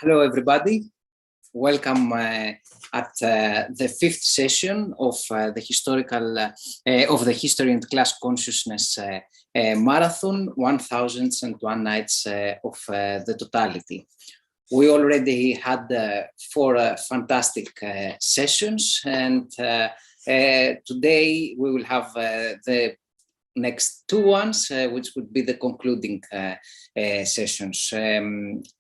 Hello, everybody. Welcome at the fifth session of the History and Class Consciousness Marathon, 1001 Nights of the Totality. We already had four fantastic sessions, and today we will have the next two ones, which would be the concluding sessions.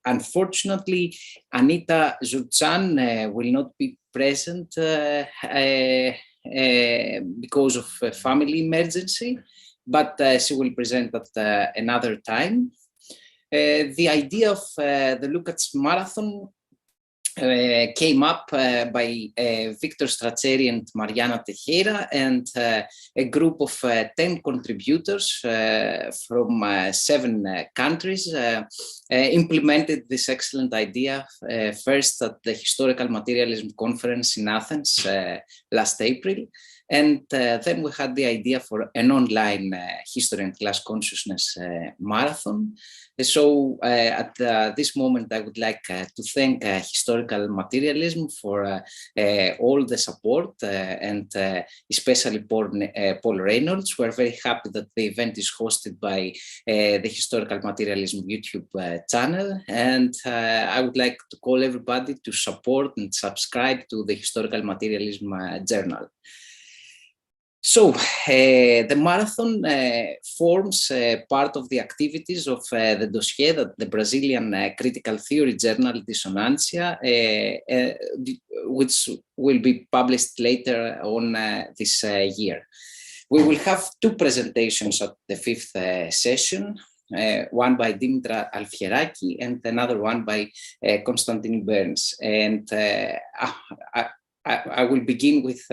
Unfortunately, Anita Zsurzsán will not be present because of a family emergency, but she will present at another time. The idea of the Lukács Marathon came up by Victor Stracheri and Mariana Teixeira, and a group of 10 contributors from 7 countries implemented this excellent idea first at the Historical Materialism Conference in Athens last April. And then we had the idea for an online History and Class Consciousness Marathon. So at this moment, I would like to thank Historical Materialism for all the support and especially Paul Reynolds. We're very happy that the event is hosted by the Historical Materialism YouTube channel. And I would like to call everybody to support and subscribe to the Historical Materialism journal. So the marathon forms part of the activities of the dossier that the Brazilian critical theory journal Dissonância, which will be published later on this year. We will have 2 presentations at the 5th session, one by Dimitra Aliferaki and another one by Konstantin Burns. And I will begin with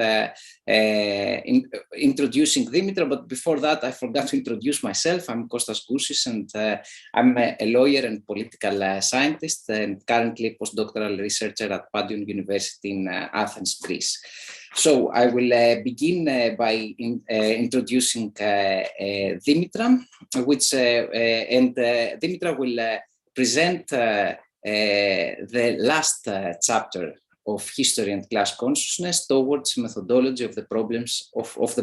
introducing Dimitra, but before that, I forgot to introduce myself. I'm Kostas Goussis, and I'm a lawyer and political scientist, and currently postdoctoral researcher at Pandion University in Athens, Greece. So I will begin by introducing Dimitra, and Dimitra will present the last chapter of History and Class Consciousness towards methodology of the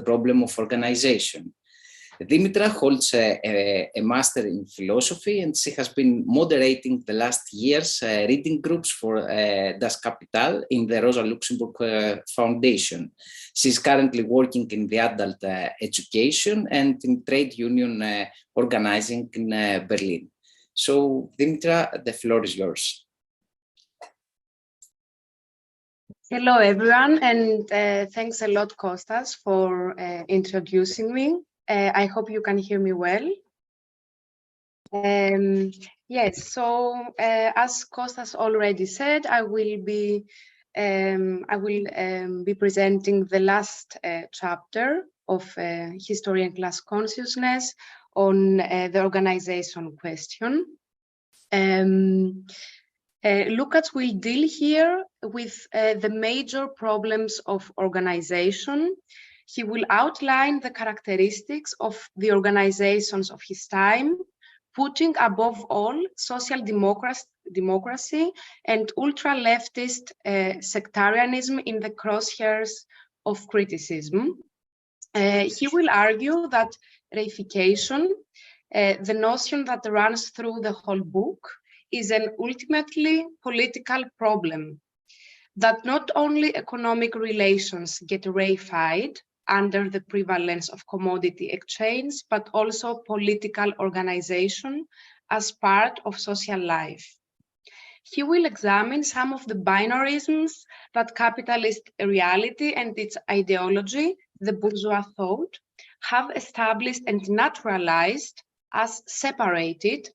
problem of organization. Dimitra holds a master in philosophy, and she has been moderating the last year's reading groups for Das Kapital in the Rosa Luxemburg Foundation. She's currently working in the adult education and in trade union organizing in Berlin. So, Dimitra, the floor is yours. Hello, everyone, and thanks a lot, Kostas, for introducing me. I hope you can hear me well. Yes, so as Kostas already said, I will be presenting the last chapter of History and Class Consciousness on the organization question. Lukács will deal here with the major problems of organization. He will outline the characteristics of the organizations of his time, putting above all social democracy and ultra-leftist sectarianism in the crosshairs of criticism. He will argue that reification, the notion that runs through the whole book, is an ultimately political problem, that not only economic relations get reified under the prevalence of commodity exchange, but also political organization as part of social life. He will examine some of the binarisms that capitalist reality and its ideology, the bourgeois thought, have established and naturalized as separated,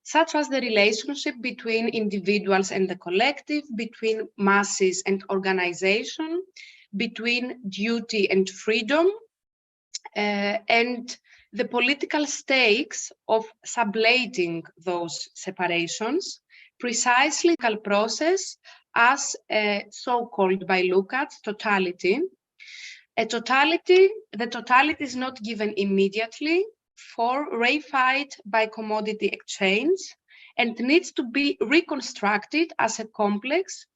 such as the relationship between individuals and the collective, between masses and organization, between duty and freedom, and the political stakes of sublating those separations, precisely the process as so-called by Lukács totality. The totality is not given immediately, for reified by commodity exchange, and needs to be reconstructed as a complex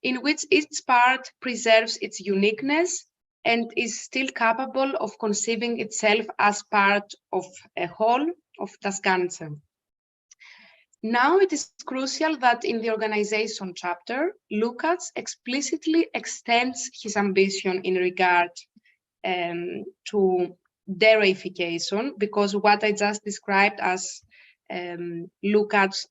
in which each part preserves its uniqueness and is still capable of conceiving itself as part of a whole, of das Ganze. Now it is crucial that in the organization chapter, Lukács explicitly extends his ambition in regard to dereification, because what I just described as Lukács'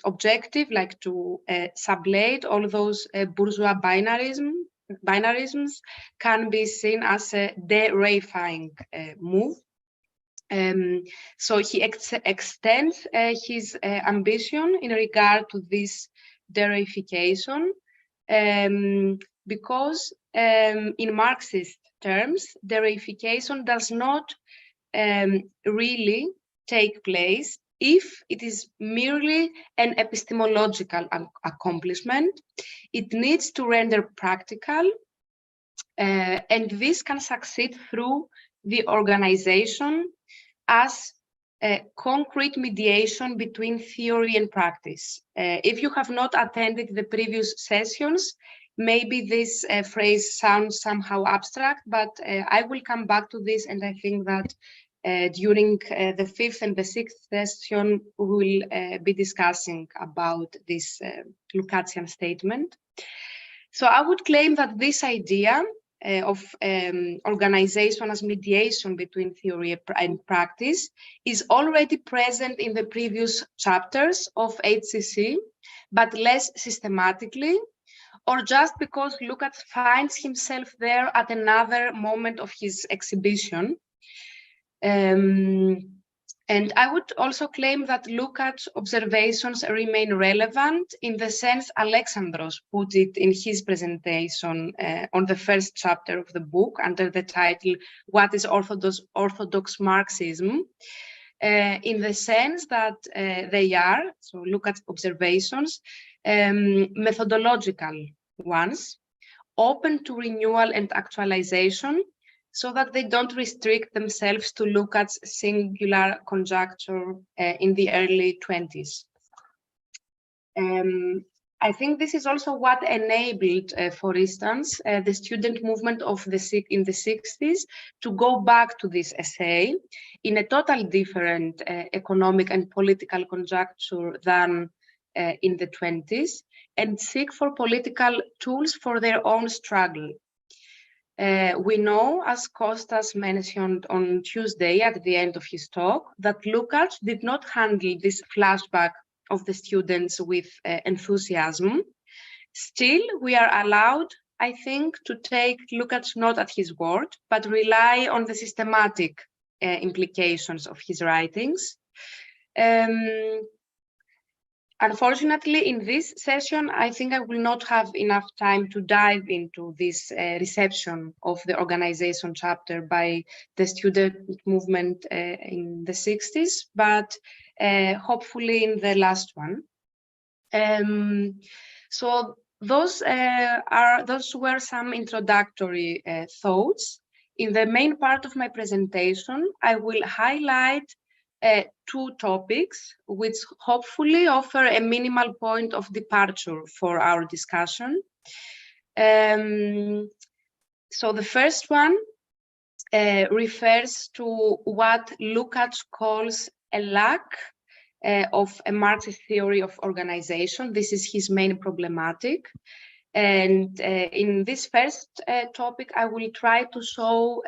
objective, like to sublate all those bourgeois binarisms, can be seen as a dereifying move. So he extends his ambition in regard to this dereification, because in Marxist terms, dereification does not really take place if it is merely an epistemological accomplishment. It needs to render practical, and this can succeed through the organization as a concrete mediation between theory and practice. If you have not attended the previous sessions, maybe this phrase sounds somehow abstract, but I will come back to this, and I think that during the 5th and the 6th session, we will be discussing about this Lukácsian statement. So I would claim that this idea of organization as mediation between theory and practice is already present in the previous chapters of HCC, but less systematically, or just because Lukács finds himself there at another moment of his exhibition. And I would also claim that Lukács' observations remain relevant in the sense Alexandros put it in his presentation on the first chapter of the book under the title, What is Orthodox Marxism? In the sense that they are, so Lukács' observations, methodological ones, open to renewal and actualization, so that they don't restrict themselves to Lukács' singular conjecture in the early 20s. I think this is also what enabled, for instance, the student movement in the 60s to go back to this essay in a totally different economic and political conjuncture than in the 20s, and seek for political tools for their own struggle. We know, as Kostas mentioned on Tuesday at the end of his talk, that Lukács did not handle this flashback of the students with enthusiasm. Still, we are allowed, I think, to take Lukács not at his word, but rely on the systematic implications of his writings. Unfortunately, in this session, I think I will not have enough time to dive into this reception of the organization chapter by the student movement in the 60s, but hopefully in the last one. So those were some introductory thoughts. In the main part of my presentation, I will highlight two topics which hopefully offer a minimal point of departure for our discussion. So the first one refers to what Lukács calls a lack of a Marxist theory of organization. This is his main problematic. And in this first topic, I will try to show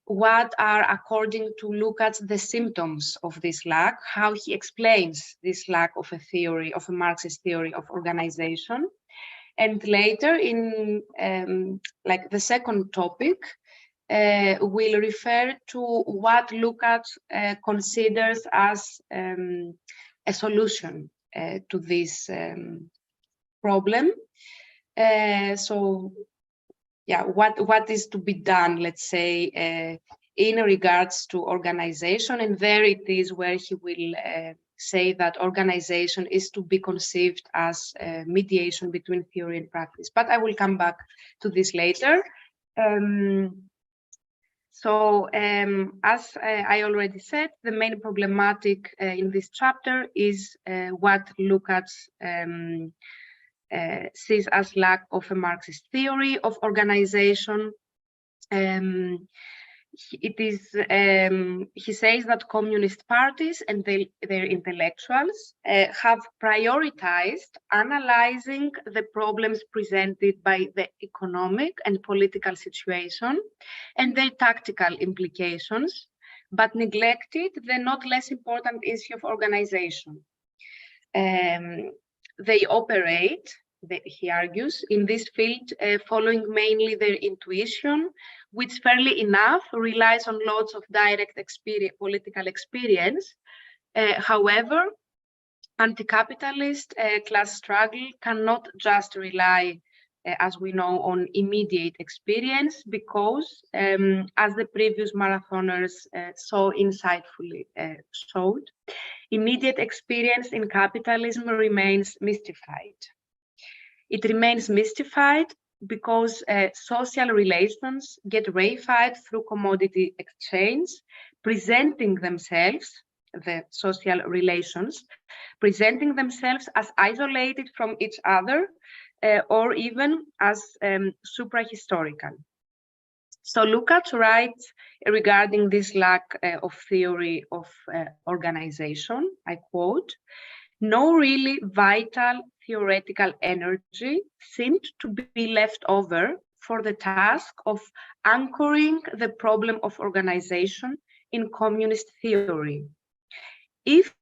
what are, according to Lukács, the symptoms of this lack, how he explains this lack of a theory, of a Marxist theory of organization. And later, in like the second topic, we'll refer to what Lukács considers as a solution to this problem. So, yeah, what is to be done, let's say, in regards to organization, and there it is where he will say that organization is to be conceived as mediation between theory and practice. But I will come back to this later. So as I already said, the main problematic in this chapter is what Lukács sees as lack of a Marxist theory of organization. He says that communist parties and their intellectuals have prioritized analyzing the problems presented by the economic and political situation and their tactical implications, but neglected the not less important issue of organization. They operate, he argues, in this field following mainly their intuition, which fairly enough relies on lots of direct political experience. However, anti-capitalist class struggle cannot just rely, as we know, on immediate experience, because, as the previous marathoners so insightfully showed, immediate experience in capitalism remains mystified. It remains mystified because social relations get reified through commodity exchange, presenting themselves, the social relations, presenting themselves as isolated from each other or even as suprahistorical. So Lukács writes regarding this lack of theory of organization, I quote, "No really vital theoretical energy seemed to be left over for the task of anchoring the problem of organization in communist theory. If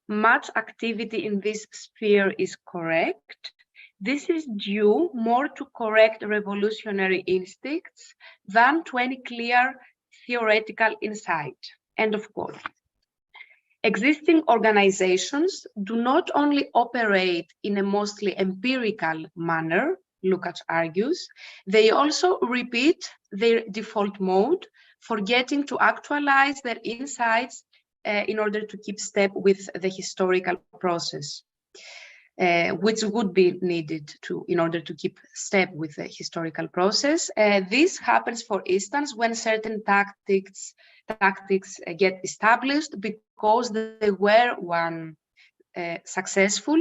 much activity in this sphere is correct, this is due more to correct revolutionary instincts than to any clear theoretical insight." End of quote. Existing organizations do not only operate in a mostly empirical manner, Lukács argues, they also repeat their default mode, forgetting to actualize their insights in order to keep step with the historical process, which would be needed in order to keep step with the historical process. This happens, for instance, when certain tactics get established because they were successful,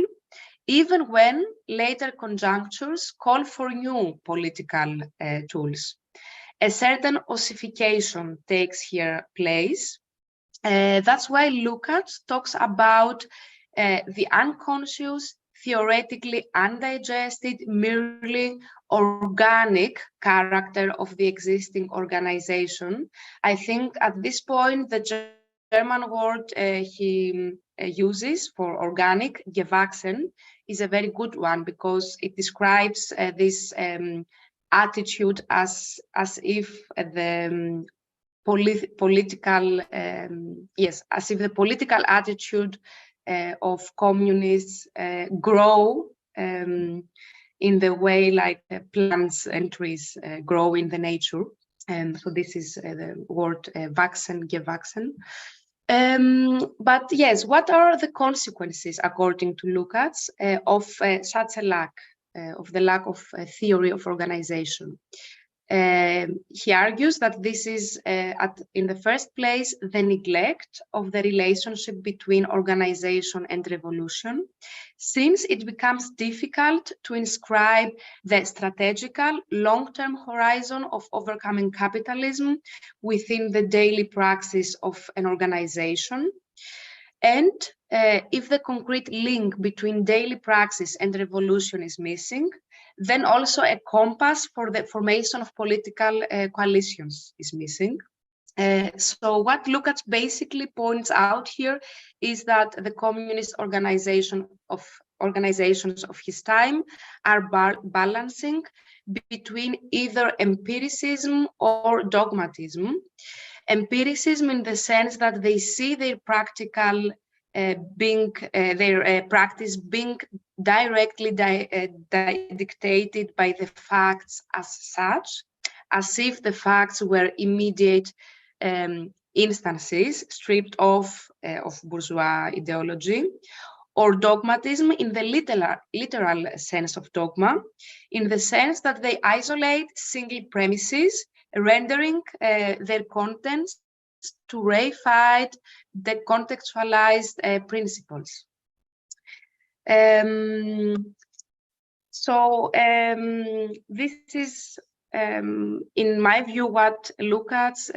even when later conjunctures call for new political tools. A certain ossification takes here place. That's why Lukács talks about the unconscious, theoretically undigested, merely organic character of the existing organization. I think at this point, the German word he uses for organic, gewachsen, is a very good one, because it describes this attitude as if the political attitude of communists grow in the way like plants and trees grow in the nature. And so this is the word wachsen, gewachsen. But yes, what are the consequences, according to Lukács, of such a lack, of the lack of a theory of organization? He argues that this is, in the first place, the neglect of the relationship between organization and revolution, since it becomes difficult to inscribe the strategical long-term horizon of overcoming capitalism within the daily praxis of an organization. And if the concrete link between daily praxis and revolution is missing, then also a compass for the formation of political coalitions is missing. So what Lukács basically points out here is that the communist organizations of his time are balancing between either empiricism or dogmatism. Empiricism in the sense that they see their practical practice being directly dictated by the facts as such, as if the facts were immediate instances stripped off of bourgeois ideology, or dogmatism in the literal sense of dogma, in the sense that they isolate single premises rendering their contents to reified, decontextualized principles. This is, in my view, what Lukács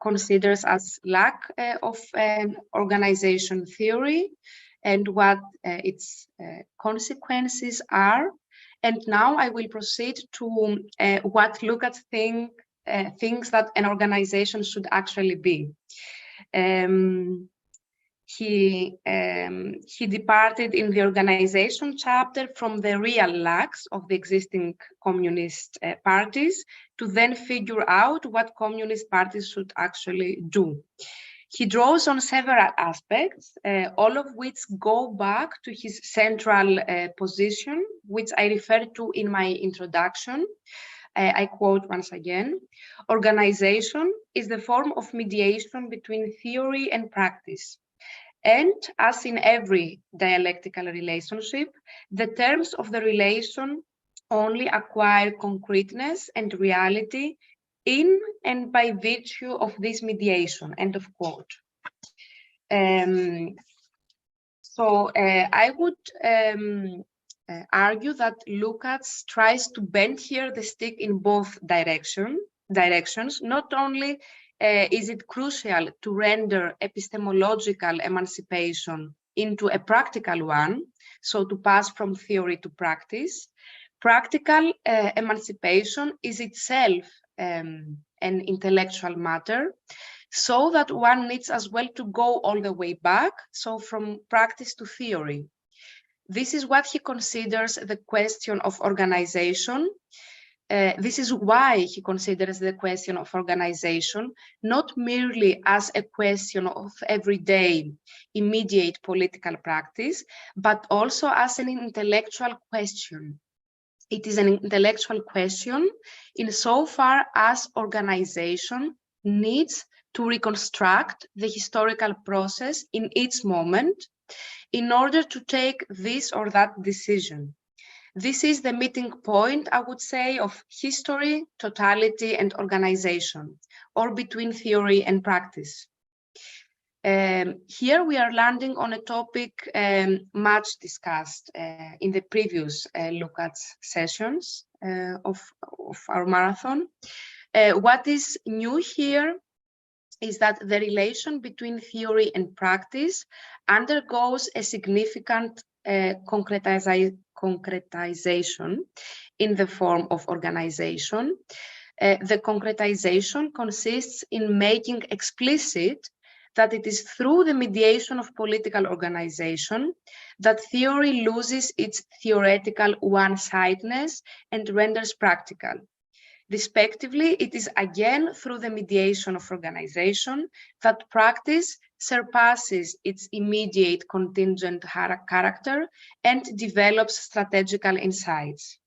considers as lack of organization theory and what its consequences are. And now I will proceed to what Lukács thinks that an organization should actually be. He departed in the organization chapter from the real lacks of the existing communist parties to then figure out what communist parties should actually do. He draws on several aspects, all of which go back to his central position, which I referred to in my introduction. I quote once again, "Organization is the form of mediation between theory and practice. And as in every dialectical relationship, the terms of the relation only acquire concreteness and reality in and by virtue of this mediation," end of quote. I would argue that Lukács tries to bend here the stick in both directions. Not only is it crucial to render epistemological emancipation into a practical one, so to pass from theory to practice, practical emancipation is itself an intellectual matter, so that one needs as well to go all the way back, so from practice to theory. This is what he considers the question of organization. This is why he considers the question of organization not merely as a question of everyday, immediate political practice, but also as an intellectual question. It is an intellectual question insofar as organization needs to reconstruct the historical process in each moment in order to take this or that decision. This is the meeting point, I would say, of history, totality, and organization, or between theory and practice. Here we are landing on a topic much discussed in the previous Lukács sessions of our marathon. What is new here is that the relation between theory and practice undergoes a significant concretization in the form of organization. The concretization consists in making explicit that it is through the mediation of political organization that theory loses its theoretical one-sidedness and renders practical. Respectively, it is again through the mediation of organization that practice surpasses its immediate contingent character and develops strategical insights.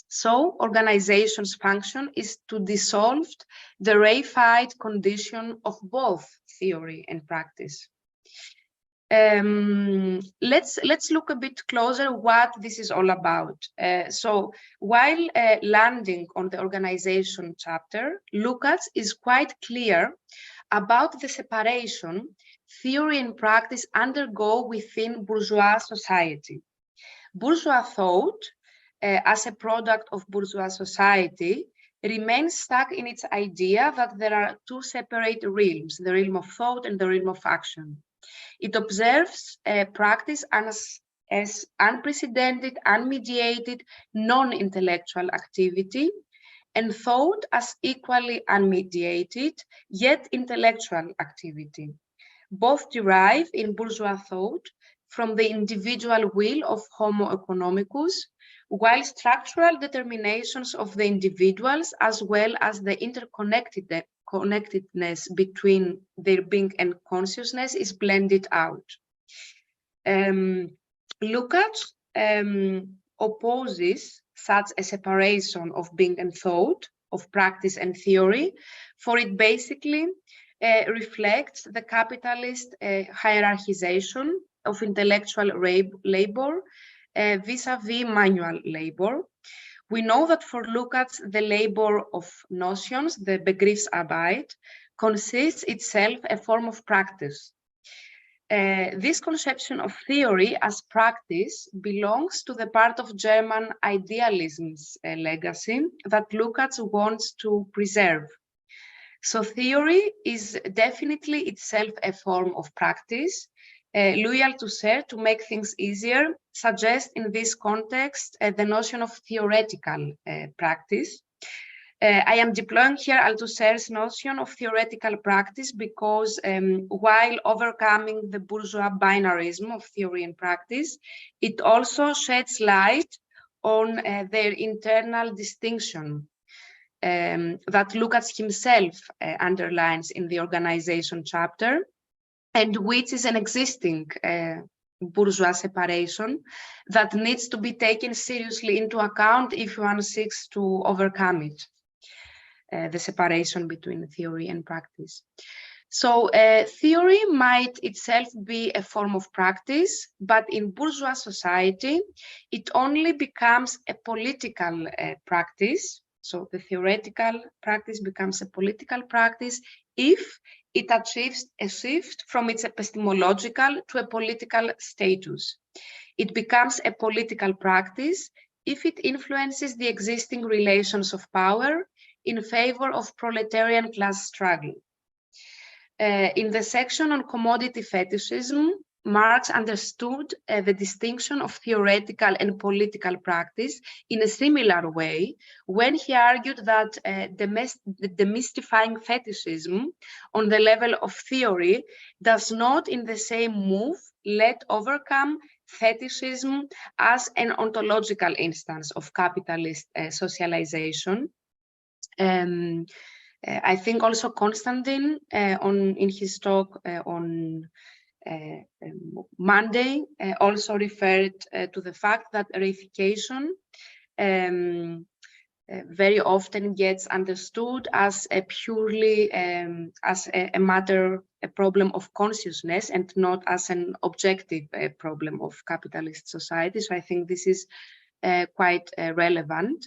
So, organization's function is to dissolve the reified condition of both theory and practice. Let's look a bit closer what this is all about. So while landing on the organization chapter, Lukács is quite clear about the separation theory and practice undergo within bourgeois society. Bourgeois thought, as a product of bourgeois society, remains stuck in its idea that there are two separate realms, the realm of thought and the realm of action. It observes practice as unprecedented, unmediated, non-intellectual activity, and thought as equally unmediated, yet intellectual activity. Both derive in bourgeois thought from the individual will of Homo economicus, while structural determinations of the individuals, as well as the interconnectedness between their being and consciousness, is blended out. Lukács opposes such a separation of being and thought, of practice and theory, for it basically reflects the capitalist hierarchization of intellectual labor vis-a-vis manual labor, We know that for Lukács, the labor of notions, the Begriffsarbeit, consists itself a form of practice. This conception of theory as practice belongs to the part of German idealism's legacy that Lukács wants to preserve. So theory is definitely itself a form of practice. Louis Althusser, to make things easier, suggests in this context the notion of theoretical practice. I am deploying here Althusser's notion of theoretical practice because while overcoming the bourgeois binarism of theory and practice, it also sheds light on their internal distinction that Lukács himself underlines in the organization chapter, and which is an existing bourgeois separation that needs to be taken seriously into account if one seeks to overcome it. The separation between theory and practice. So theory might itself be a form of practice, but in bourgeois society, it only becomes a political practice. So the theoretical practice becomes a political practice if it achieves a shift from its epistemological to a political status. It becomes a political practice if it influences the existing relations of power in favor of proletarian class struggle. In the section on commodity fetishism, Marx understood the distinction of theoretical and political practice in a similar way when he argued that demystifying fetishism on the level of theory does not in the same move let overcome fetishism as an ontological instance of capitalist socialization. I think also Constantine in his talk on Monday also referred to the fact that reification very often gets understood as a purely as a matter, a problem of consciousness and not as an objective problem of capitalist society. So I think this is quite relevant.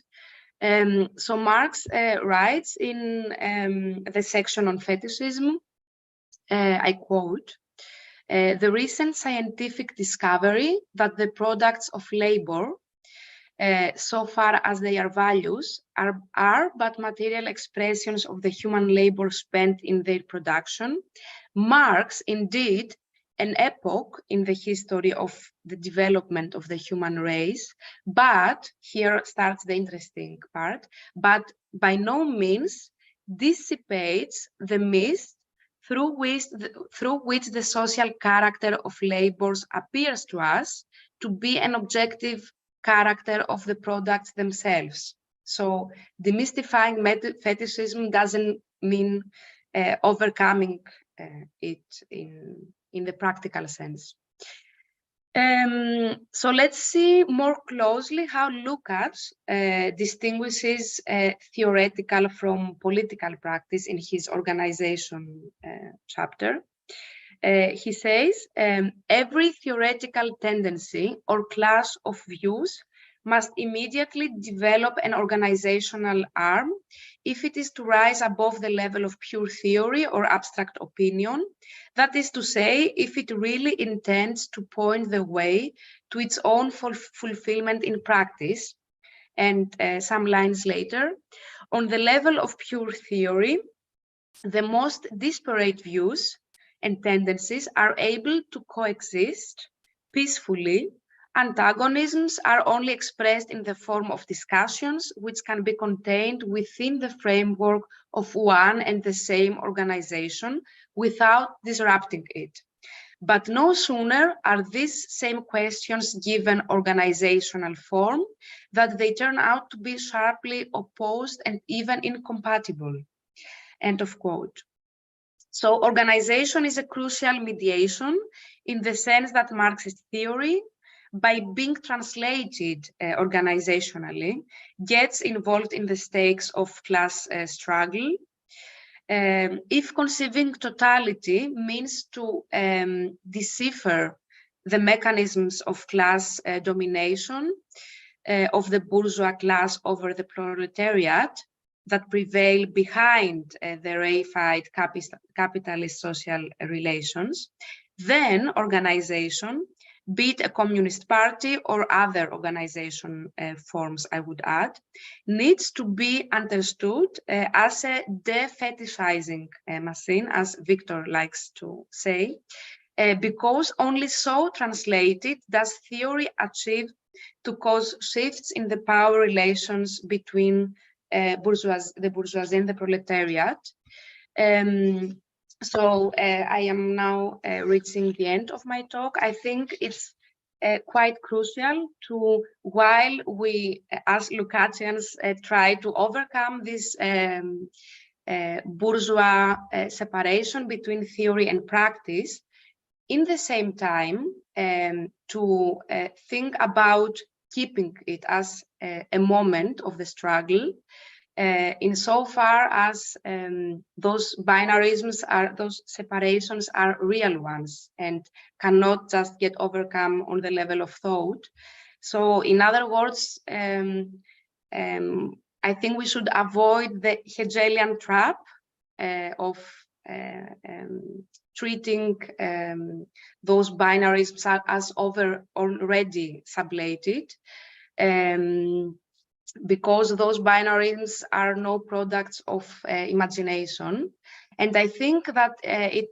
So Marx writes in the section on fetishism, I quote, the recent scientific discovery that the products of labor, so far as they are values, are but material expressions of the human labor spent in their production, marks indeed an epoch in the history of the development of the human race, but here starts the interesting part, but by no means dissipates the myth through which the social character of labors appears to us to be an objective character of the products themselves. So demystifying fetishism doesn't mean overcoming it in the practical sense. So let's see more closely how Lukács distinguishes theoretical from political practice in his organization chapter. He says, every theoretical tendency or class of views must immediately develop an organizational arm if it is to rise above the level of pure theory or abstract opinion. That is to say, if it really intends to point the way to its own fulfillment in practice. And some lines later, on the level of pure theory, the most disparate views and tendencies are able to coexist peacefully. Antagonisms are only expressed in the form of discussions, which can be contained within the framework of one and the same organization without disrupting it. But no sooner are these same questions given organizational form that they turn out to be sharply opposed and even incompatible. End of quote. So organization is a crucial mediation in the sense that Marxist theory, by being translated organizationally, gets involved in the stakes of class struggle. If conceiving totality means to decipher the mechanisms of class domination, of the bourgeois class over the proletariat that prevail behind the reified capitalist social relations, then organization, be it a communist party or other organization forms, I would add, needs to be understood as a de-fetishizing machine, as Victor likes to say, because only so translated does theory achieve to cause shifts in the power relations between the bourgeoisie and the proletariat. So I am now reaching the end of my talk. I think it's quite crucial to, while we as Lukácsians try to overcome this bourgeois separation between theory and practice, in the same time to think about keeping it as a moment of the struggle, insofar as those binarisms are, those separations are real ones and cannot just get overcome on the level of thought. So in other words, I think we should avoid the Hegelian trap of treating those binarisms as already sublated, because those binarisms are no products of imagination. And I think that it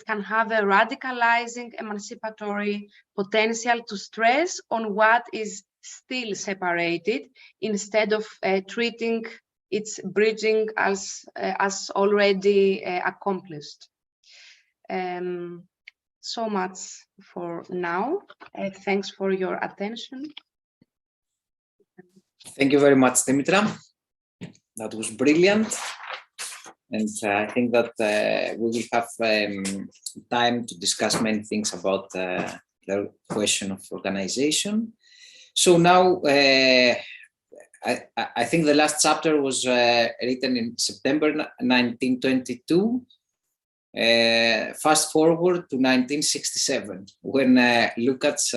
can have a radicalizing, emancipatory potential to stress on what is still separated, instead of treating its bridging as already accomplished. So much for now. Thanks for your attention. Thank you very much, Dimitra. That was brilliant. And I think that we will have time to discuss many things about the question of organization. So now, I think the last chapter was written in September 1922. Fast forward to 1967, when Lukács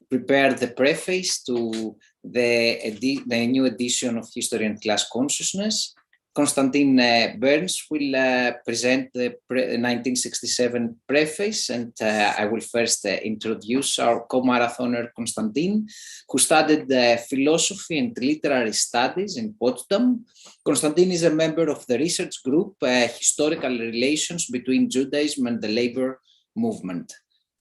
prepared the preface to the new edition of History and Class Consciousness. Konstantin Burns will present the 1967 preface, and I will first introduce our co-marathoner Konstantin, who studied philosophy and literary studies in Potsdam. Konstantin is a member of the research group Historical Relations between Judaism and the Labor Movement.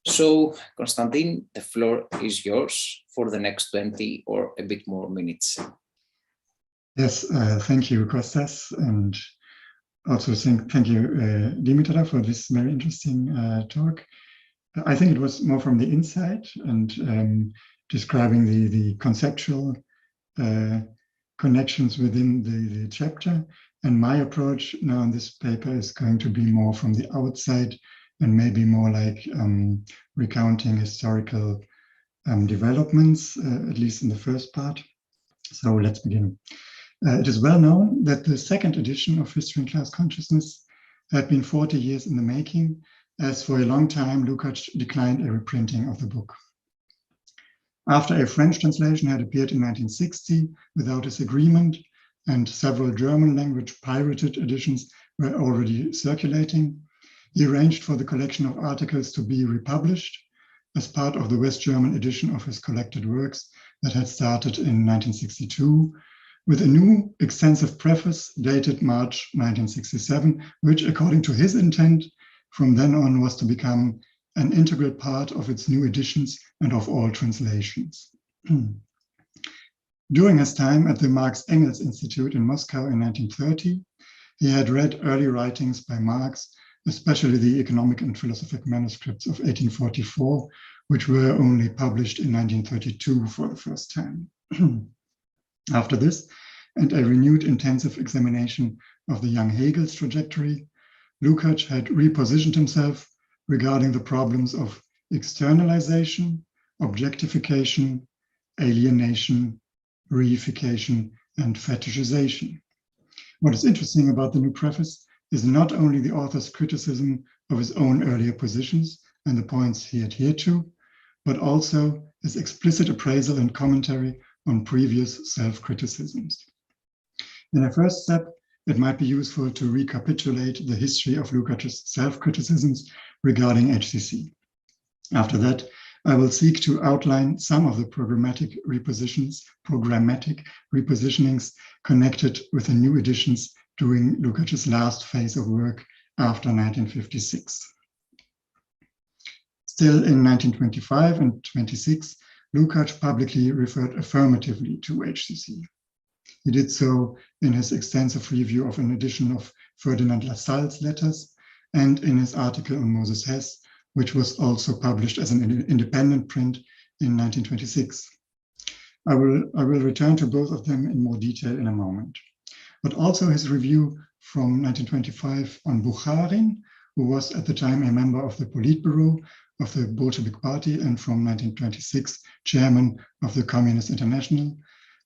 So, Konstantin, the floor is yours for the next 20 or a bit more minutes. Yes, thank you, Kostas, and also thank you, Dimitra, for this very interesting talk. I think it was more from the inside and describing the conceptual connections within the chapter. And my approach now in this paper is going to be more from the outside and maybe more like recounting historical developments, at least in the first part. So let's begin. It is well known that the second edition of History and Class Consciousness had been 40 years in the making, as for a long time Lukács declined a reprinting of the book. After a French translation had appeared in 1960 without his agreement, and several German language pirated editions were already circulating, he arranged for the collection of articles to be republished as part of the West German edition of his collected works that had started in 1962, with a new extensive preface dated March 1967, which, according to his intent, from then on was to become an integral part of its new editions and of all translations. During his time at the Marx Engels Institute in Moscow in 1930, he had read early writings by Marx, especially the economic and philosophic manuscripts of 1844, which were only published in 1932 for the first time. After this, and a renewed intensive examination of the young Hegel's trajectory, Lukács had repositioned himself regarding the problems of externalization, objectification, alienation, reification, and fetishization. What is interesting about the new preface is not only the author's criticism of his own earlier positions and the points he adhered to, but also his explicit appraisal and commentary on previous self-criticisms. In a first step, it might be useful to recapitulate the history of Lukács's self-criticisms regarding HCC. After that, I will seek to outline some of the programmatic repositionings connected with the new editions during Lukács's last phase of work after 1956. Still in 1925 and 26, Lukács publicly referred affirmatively to HCC. He did so in his extensive review of an edition of Ferdinand Lassalle's letters and in his article on Moses Hess, which was also published as an independent print in 1926. I will return to both of them in more detail in a moment. But also his review from 1925 on Bukharin, who was at the time a member of the Politburo of the Bolshevik Party and from 1926 chairman of the Communist International,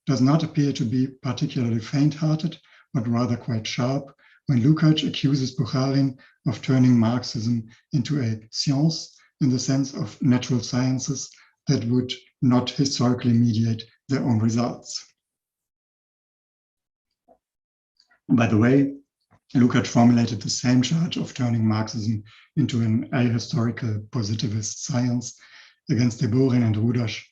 does not appear to be particularly faint-hearted, but rather quite sharp, when Lukács accuses Bukharin of turning Marxism into a science in the sense of natural sciences that would not historically mediate their own results. By the way, Lukács formulated the same charge of turning Marxism into an ahistorical positivist science against Deborin and Rudasch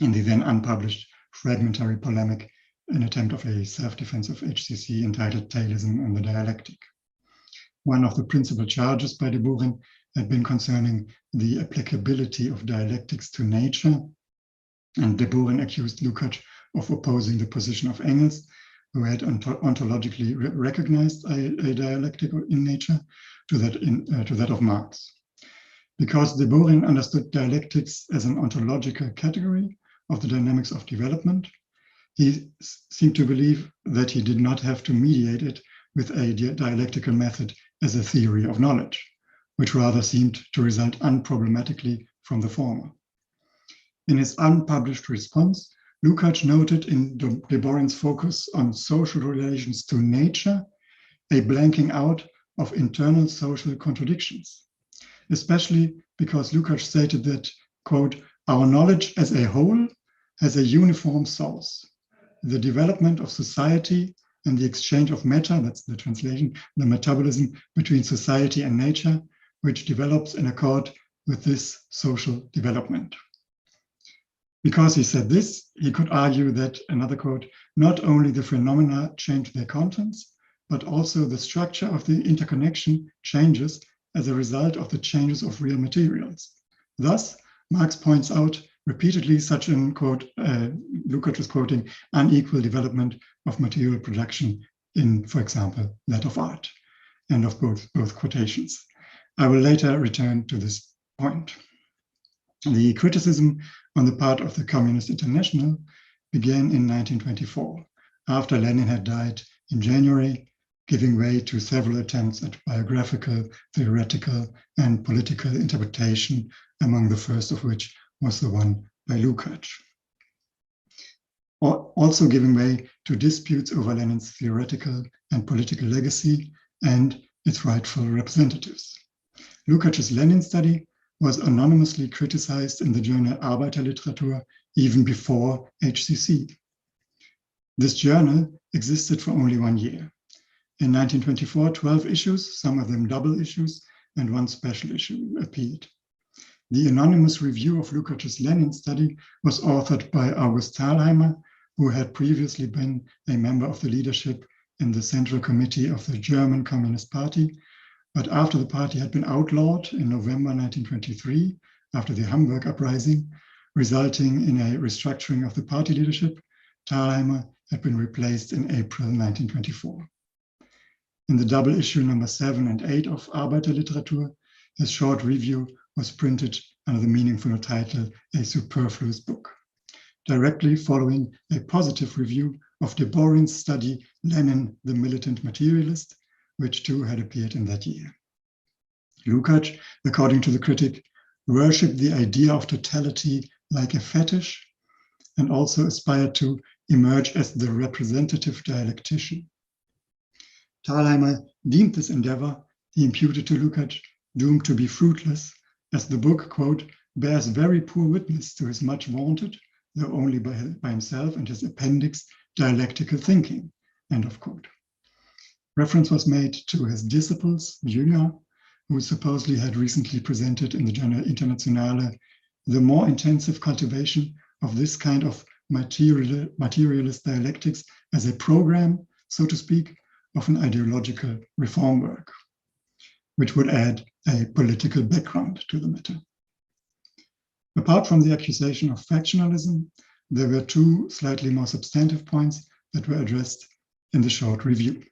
in the then unpublished fragmentary polemic, an attempt of a self-defense of HCC entitled Taylism and the Dialectic. One of the principal charges by Deborin had been concerning the applicability of dialectics to nature, and Deborin accused Lukács of opposing the position of Engels, who had ontologically recognized a dialectic in nature, to that of Marx. Because Deborin understood dialectics as an ontological category of the dynamics of development, he seemed to believe that he did not have to mediate it with a dialectical method as a theory of knowledge, which rather seemed to result unproblematically from the former. In his unpublished response, Lukács noted in Deborin's focus on social relations to nature a blanking out of internal social contradictions, especially because Lukács stated that, quote, "Our knowledge as a whole has a uniform source. The development of society and the exchange of matter," that's the translation, the metabolism between society and nature, which develops in accord with this social development. Because he said this, he could argue that, another quote, "not only the phenomena change their contents, but also the structure of the interconnection changes as a result of the changes of real materials. Thus, Marx points out repeatedly such an, quote, Lukács is quoting, unequal development of material production in, for example, that of art," end of both quotations. I will later return to this point. The criticism on the part of the Communist International began in 1924, after Lenin had died in January, giving way to several attempts at biographical, theoretical, and political interpretation, among the first of which was the one by Lukács. Also giving way to disputes over Lenin's theoretical and political legacy and its rightful representatives. Lukács's Lenin study was anonymously criticized in the journal Arbeiterliteratur even before HCC. This journal existed for only 1 year. In 1924, 12 issues, some of them double issues, and one special issue appeared. The anonymous review of Lukács's Lenin study was authored by August Thalheimer, who had previously been a member of the leadership in the Central Committee of the German Communist Party. But after the party had been outlawed in November 1923, after the Hamburg uprising, resulting in a restructuring of the party leadership, Thalheimer had been replaced in April 1924. In the double issue number 7 and 8 of Arbeiterliteratur, his short review was printed under the meaningful title, A Superfluous Book, directly following a positive review of Deborin's study, Lenin, the Militant Materialist, which too had appeared in that year. Lukács, according to the critic, worshipped the idea of totality like a fetish and also aspired to emerge as the representative dialectician. Thalheimer deemed this endeavor, he imputed to Lukács, doomed to be fruitless, as the book, quote, bears very poor witness to his much vaunted, though only by himself and his appendix, dialectical thinking, end of quote. Reference was made to his disciples, Jünger, who supposedly had recently presented in the Journal Internationale the more intensive cultivation of this kind of materialist dialectics as a program, so to speak, of an ideological reform work, which would add a political background to the matter. Apart from the accusation of factionalism, there were two slightly more substantive points that were addressed in the short review.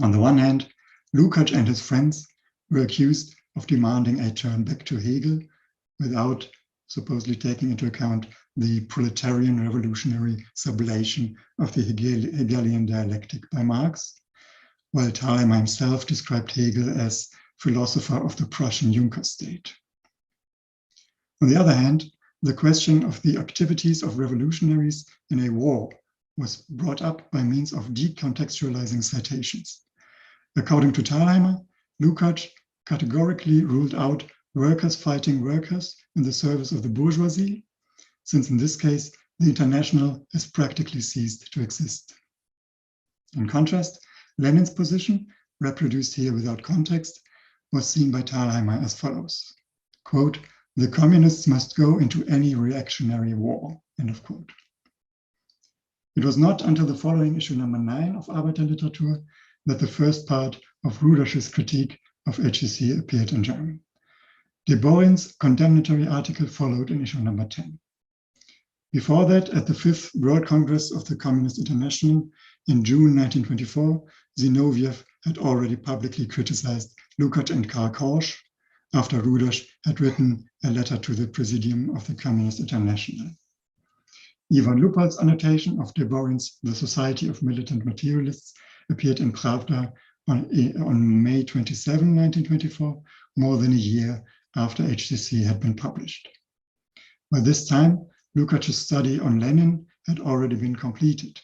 On the one hand, Lukács and his friends were accused of demanding a turn back to Hegel without supposedly taking into account the proletarian revolutionary sublation of the Hegelian dialectic by Marx, while Thalheimer himself described Hegel as philosopher of the Prussian Junker state. On the other hand, the question of the activities of revolutionaries in a war was brought up by means of decontextualizing citations. According to Thalheimer, Lukács categorically ruled out workers fighting workers in the service of the bourgeoisie, since in this case, the International has practically ceased to exist. In contrast, Lenin's position, reproduced here without context, was seen by Thalheimer as follows, quote, "The communists must go into any reactionary war," end of quote. It was not until the following issue number 9 of Arbeiterliteratur that the first part of Rudasch's critique of HCC appeared in German. De Borin's condemnatory article followed in issue number 10. Before that, at the 5th World Congress of the Communist International in June 1924, Zinoviev had already publicly criticized Lukács and Karl Korsch after Rudasch had written a letter to the Presidium of the Communist International. Ivan Lupol's annotation of de Borin's The Society of Militant Materialists appeared in Pravda on May 27, 1924, more than a year after HCC had been published. By this time, Lukács's study on Lenin had already been completed.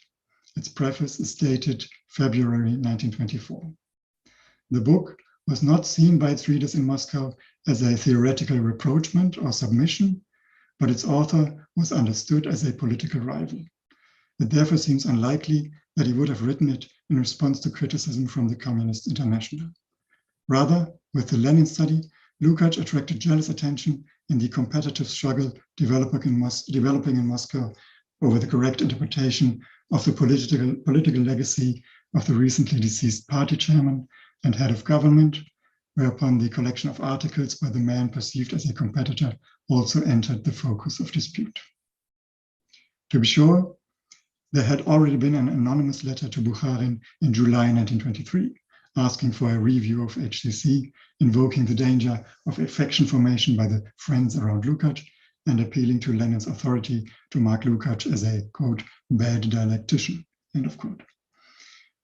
Its preface is dated February 1924. The book was not seen by its readers in Moscow as a theoretical reproachment or submission, but its author was understood as a political rival. It therefore seems unlikely that he would have written it in response to criticism from the Communist International. Rather, with the Lenin study, Lukács attracted jealous attention in the competitive struggle developing in Moscow over the correct interpretation of the political legacy of the recently deceased party chairman and head of government, whereupon the collection of articles by the man perceived as a competitor also entered the focus of dispute. To be sure, there had already been an anonymous letter to Bukharin in July 1923, asking for a review of HCC, invoking the danger of a faction formation by the friends around Lukács, and appealing to Lenin's authority to mark Lukács as a, quote, bad dialectician, end of quote.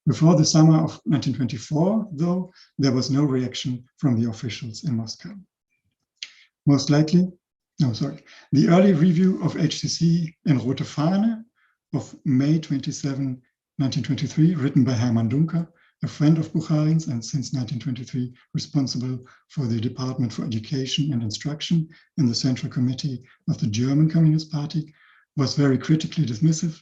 Before the summer of 1924, though, there was no reaction from the officials in Moscow. The early review of HCC in Rote Fahne of May 27, 1923, written by Hermann Duncker, a friend of Bukharin's and since 1923 responsible for the Department for Education and Instruction in the Central Committee of the German Communist Party, was very critically dismissive,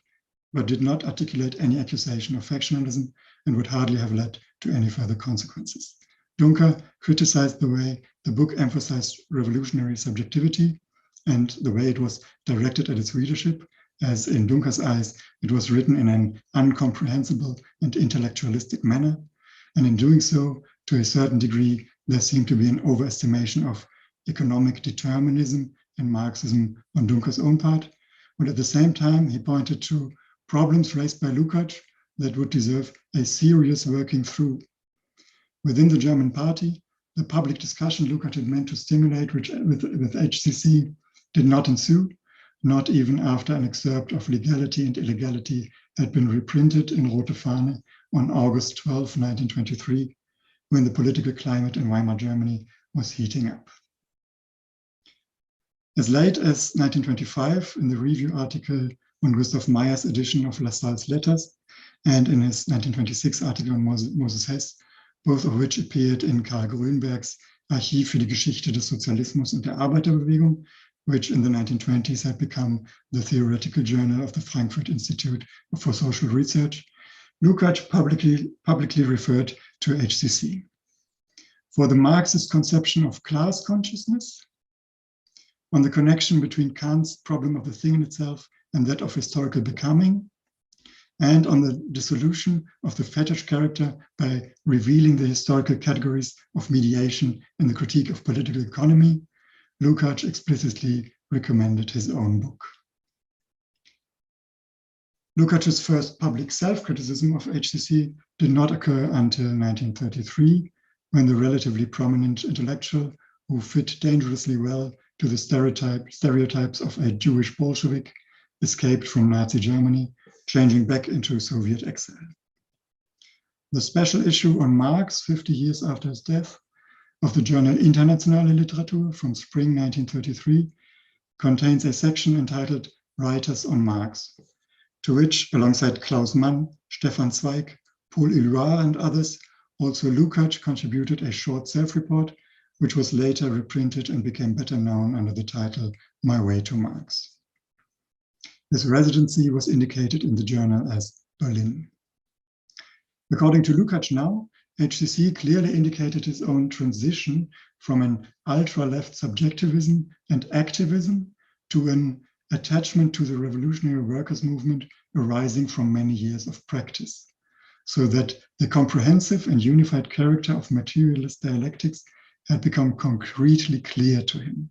but did not articulate any accusation of factionalism and would hardly have led to any further consequences. Duncker criticized the way the book emphasized revolutionary subjectivity and the way it was directed at its readership, as in Duncker's eyes, it was written in an incomprehensible and intellectualistic manner, and in doing so, to a certain degree, there seemed to be an overestimation of economic determinism and Marxism on Duncker's own part, but at the same time, he pointed to problems raised by Lukács that would deserve a serious working through. Within the German party, the public discussion Lukács had meant to stimulate with HCC did not ensue, not even after an excerpt of Legality and Illegality had been reprinted in Rote Fahne on August 12, 1923, when the political climate in Weimar Germany was heating up. As late as 1925, in the review article on Gustav Meyer's edition of Lassalle's letters, and in his 1926 article on Moses Hess, both of which appeared in Karl Grünberg's Archiv für die Geschichte des Sozialismus und der Arbeiterbewegung, which in the 1920s had become the theoretical journal of the Frankfurt Institute for Social Research, Lukács publicly referred to HCC. For the Marxist conception of class consciousness, on the connection between Kant's problem of the thing in itself and that of historical becoming, and on the dissolution of the fetish character by revealing the historical categories of mediation in the critique of political economy, Lukács explicitly recommended his own book. Lukács's first public self-criticism of HCC did not occur until 1933, when the relatively prominent intellectual, who fit dangerously well to the stereotypes of a Jewish Bolshevik, escaped from Nazi Germany, changing back into Soviet exile. The special issue on Marx, 50 years after his death, of the journal Internationale Literatur from spring 1933, contains a section entitled Writers on Marx, to which, alongside Klaus Mann, Stefan Zweig, Paul Éluard, and others, also Lukács contributed a short self-report, which was later reprinted and became better known under the title My Way to Marx. His residency was indicated in the journal as Berlin. According to Lukács now, HCC clearly indicated his own transition from an ultra-left subjectivism and activism to an attachment to the revolutionary workers' movement arising from many years of practice, so that the comprehensive and unified character of materialist dialectics had become concretely clear to him.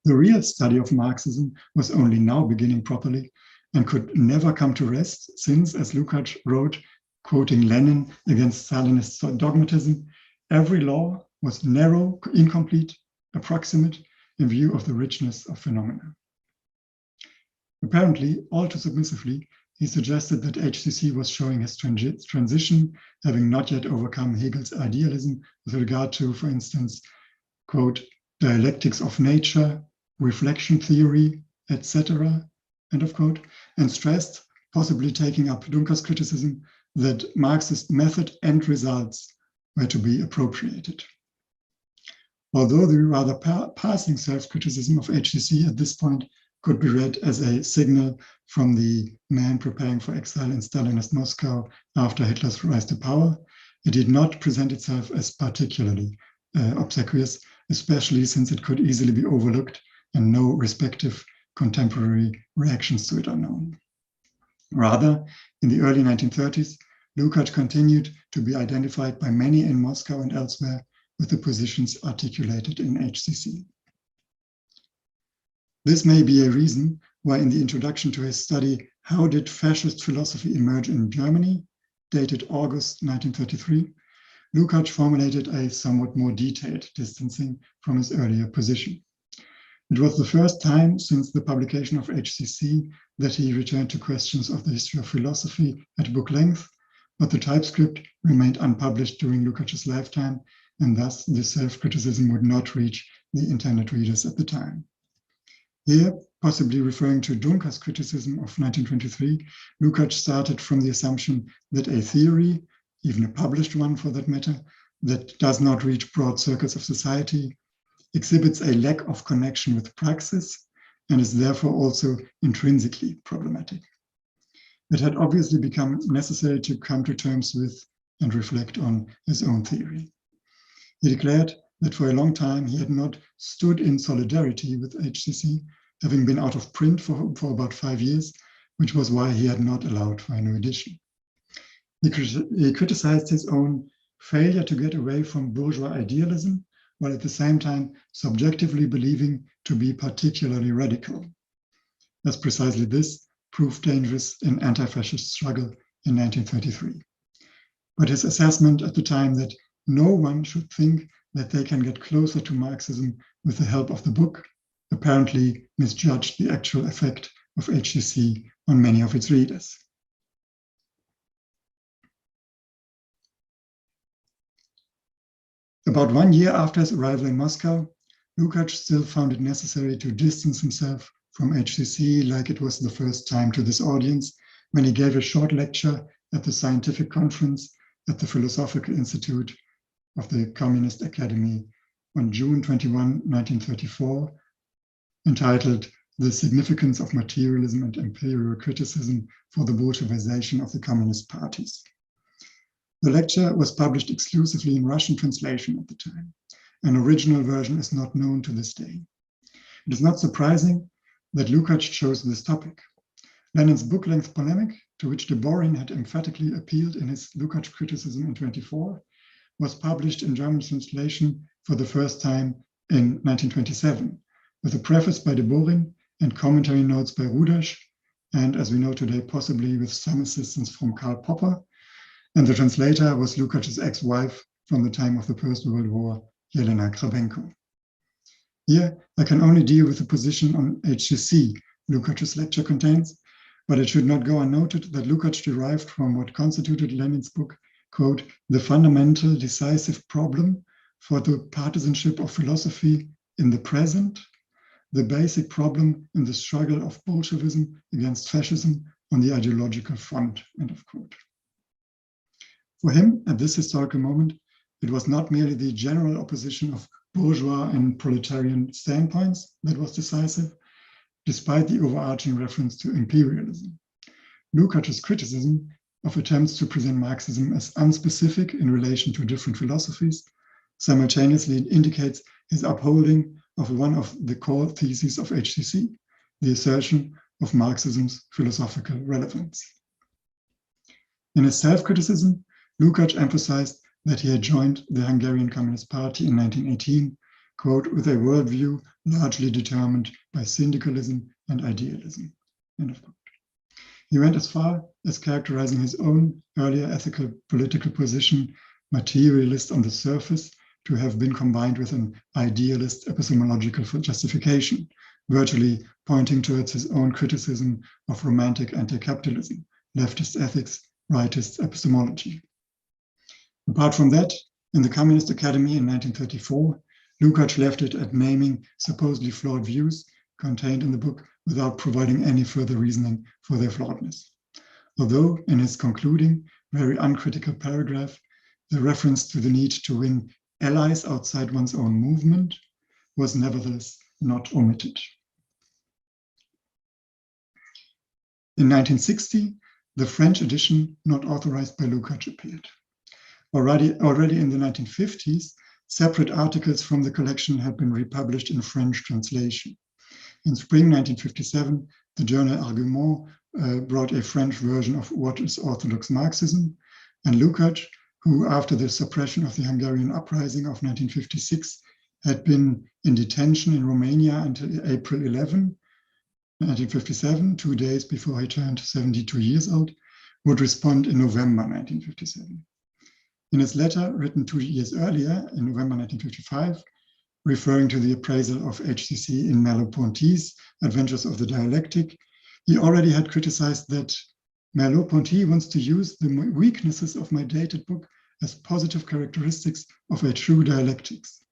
The real study of Marxism was only now beginning properly and could never come to rest since, as Lukács wrote, quoting Lenin against Stalinist dogmatism, every law was narrow, incomplete, approximate in view of the richness of phenomena. Apparently, all too submissively, he suggested that HCC was showing his transition, having not yet overcome Hegel's idealism with regard to, for instance, quote, dialectics of nature, reflection theory, etc., end of quote, and stressed, possibly taking up Dunker's criticism, that Marxist method and results were to be appropriated. Although the rather passing self-criticism of HCC at this point could be read as a signal from the man preparing for exile in Stalinist Moscow after Hitler's rise to power, it did not present itself as particularly obsequious, especially since it could easily be overlooked and no respective contemporary reactions to it are known. Rather, in the early 1930s, Lukács continued to be identified by many in Moscow and elsewhere with the positions articulated in HCC. This may be a reason why in the introduction to his study, How Did Fascist Philosophy Emerge in Germany, dated August 1933, Lukács formulated a somewhat more detailed distancing from his earlier position. It was the first time since the publication of HCC that he returned to questions of the history of philosophy at book length, but the typescript remained unpublished during Lukács's lifetime, and thus this self-criticism would not reach the internet readers at the time. Here, possibly referring to Dunker's criticism of 1923, Lukács started from the assumption that a theory, even a published one for that matter, that does not reach broad circles of society, exhibits a lack of connection with praxis and is therefore also intrinsically problematic. It had obviously become necessary to come to terms with and reflect on his own theory. He declared that for a long time he had not stood in solidarity with HCC, having been out of print for about 5 years, which was why he had not allowed for a new edition. He criticized his own failure to get away from bourgeois idealism, while at the same time subjectively believing to be particularly radical, as precisely this proved dangerous in anti-fascist struggle in 1933. But his assessment at the time that no one should think that they can get closer to Marxism with the help of the book apparently misjudged the actual effect of HCC on many of its readers. About 1 year after his arrival in Moscow, Lukács still found it necessary to distance himself from HCC like it was the first time to this audience when he gave a short lecture at the scientific conference at the Philosophical Institute of the Communist Academy on June 21, 1934, entitled "The Significance of Materialism and Imperial Criticism for the Bolshevization of the Communist Parties." The lecture was published exclusively in Russian translation at the time. An original version is not known to this day. It is not surprising that Lukács chose this topic. Lenin's book-length polemic, to which Deborin had emphatically appealed in his Lukács criticism in 1924, was published in German translation for the first time in 1927, with a preface by Deborin and commentary notes by Rudaš, and as we know today, possibly with some assistance from Karl Popper. And the translator was Lukács's ex-wife from the time of the First World War, Jelena Krabenko. Here, I can only deal with the position on HCC Lukács's lecture contains, but it should not go unnoted that Lukács derived from what constituted Lenin's book, quote, "the fundamental decisive problem for the partisanship of philosophy in the present, the basic problem in the struggle of Bolshevism against fascism on the ideological front," end of quote. For him, at this historical moment, it was not merely the general opposition of bourgeois and proletarian standpoints that was decisive, despite the overarching reference to imperialism. Lukács's criticism of attempts to present Marxism as unspecific in relation to different philosophies simultaneously indicates his upholding of one of the core theses of HCC, the assertion of Marxism's philosophical relevance. In his self-criticism, Lukács emphasized that he had joined the Hungarian Communist Party in 1918, quote, "with a worldview largely determined by syndicalism and idealism," end of quote. He went as far as characterizing his own earlier ethical political position, materialist on the surface, to have been combined with an idealist epistemological justification, virtually pointing towards his own criticism of romantic anti-capitalism, leftist ethics, rightist epistemology. Apart from that, in the Communist Academy in 1934, Lukács left it at naming supposedly flawed views contained in the book without providing any further reasoning for their flawedness. Although in his concluding, very uncritical paragraph, the reference to the need to win allies outside one's own movement was nevertheless not omitted. In 1960, the French edition, not authorized by Lukács, appeared. Already in the 1950s, separate articles from the collection had been republished in French translation. In spring 1957, the journal Argument brought a French version of What is Orthodox Marxism, and Lukács, who after the suppression of the Hungarian uprising of 1956 had been in detention in Romania until April 11, 1957, 2 days before he turned 72 years old, would respond in November 1957. In his letter written 2 years earlier, in November 1955, referring to the appraisal of HCC in Merleau-Ponty's Adventures of the Dialectic, he already had criticized that Merleau-Ponty wants to use the weaknesses of my dated book as positive characteristics of a true dialectics.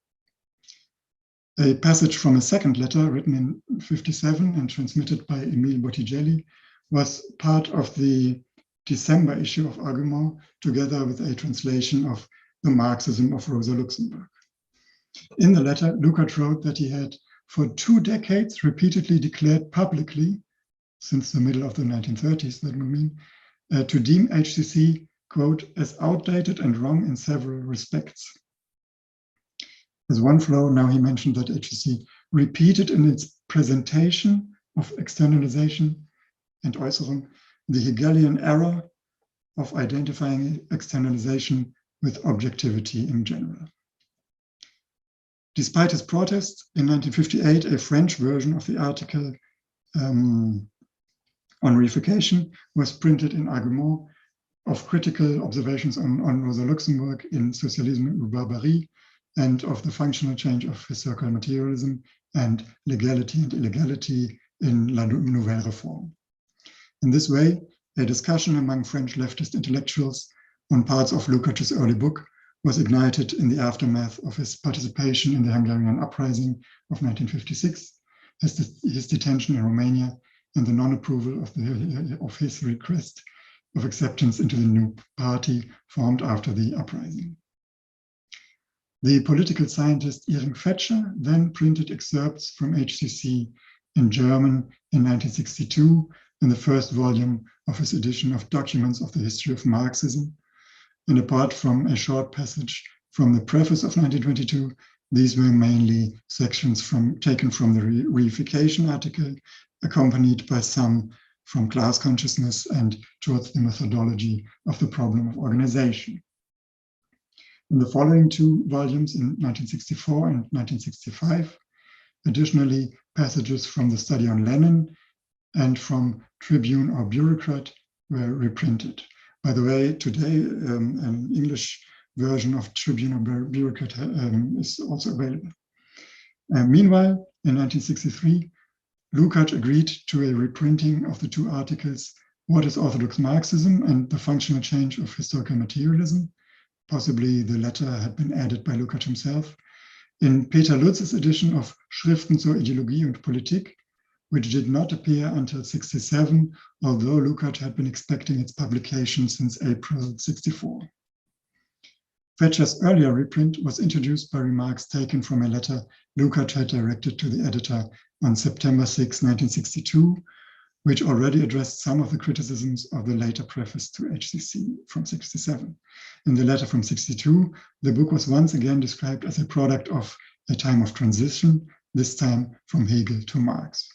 A passage from a second letter written in 1957 and transmitted by Emile Bottigelli was part of the December issue of Argument, together with a translation of The Marxism of Rosa Luxemburg. In the letter, Lukács wrote that he had for 2 decades repeatedly declared publicly, since the middle of the 1930s, that would mean, to deem HCC, quote, as outdated and wrong in several respects. As one flow, now he mentioned that HCC repeated in its presentation of externalization and Äußerung the Hegelian error of identifying externalization with objectivity in general. Despite his protests, in 1958, a French version of the article on reification was printed in Argument of critical observations on Rosa Luxemburg in Socialisme ou Barbarie, and of the functional change of historical materialism and legality and illegality in La Nouvelle Réforme. In this way, a discussion among French leftist intellectuals on parts of Lukács's early book was ignited in the aftermath of his participation in the Hungarian uprising of 1956, his detention in Romania, and the non-approval of his request of acceptance into the new party formed after the uprising. The political scientist Erich Fetscher then printed excerpts from HCC in German in 1962 in the first volume of his edition of Documents of the History of Marxism. And apart from a short passage from the preface of 1922, these were mainly sections taken from the reification article, accompanied by some from class consciousness and towards the methodology of the problem of organization. In the following two volumes in 1964 and 1965, additionally, passages from the study on Lenin and from Tribune or Bureaucrat were reprinted. By the way, today an English version of Tribune or Bureaucrat is also available. Meanwhile, in 1963, Lukács agreed to a reprinting of the two articles, What is Orthodox Marxism and the Functional Change of Historical Materialism. Possibly the latter had been added by Lukács himself, in Peter Lutz's edition of Schriften zur Ideologie und Politik, which did not appear until 1967, although Lukács had been expecting its publication since April 1964. Fetscher's earlier reprint was introduced by remarks taken from a letter Lukács had directed to the editor on September 6, 1962, which already addressed some of the criticisms of the later preface to HCC from 1967. In the letter from 1962, the book was once again described as a product of a time of transition, this time from Hegel to Marx.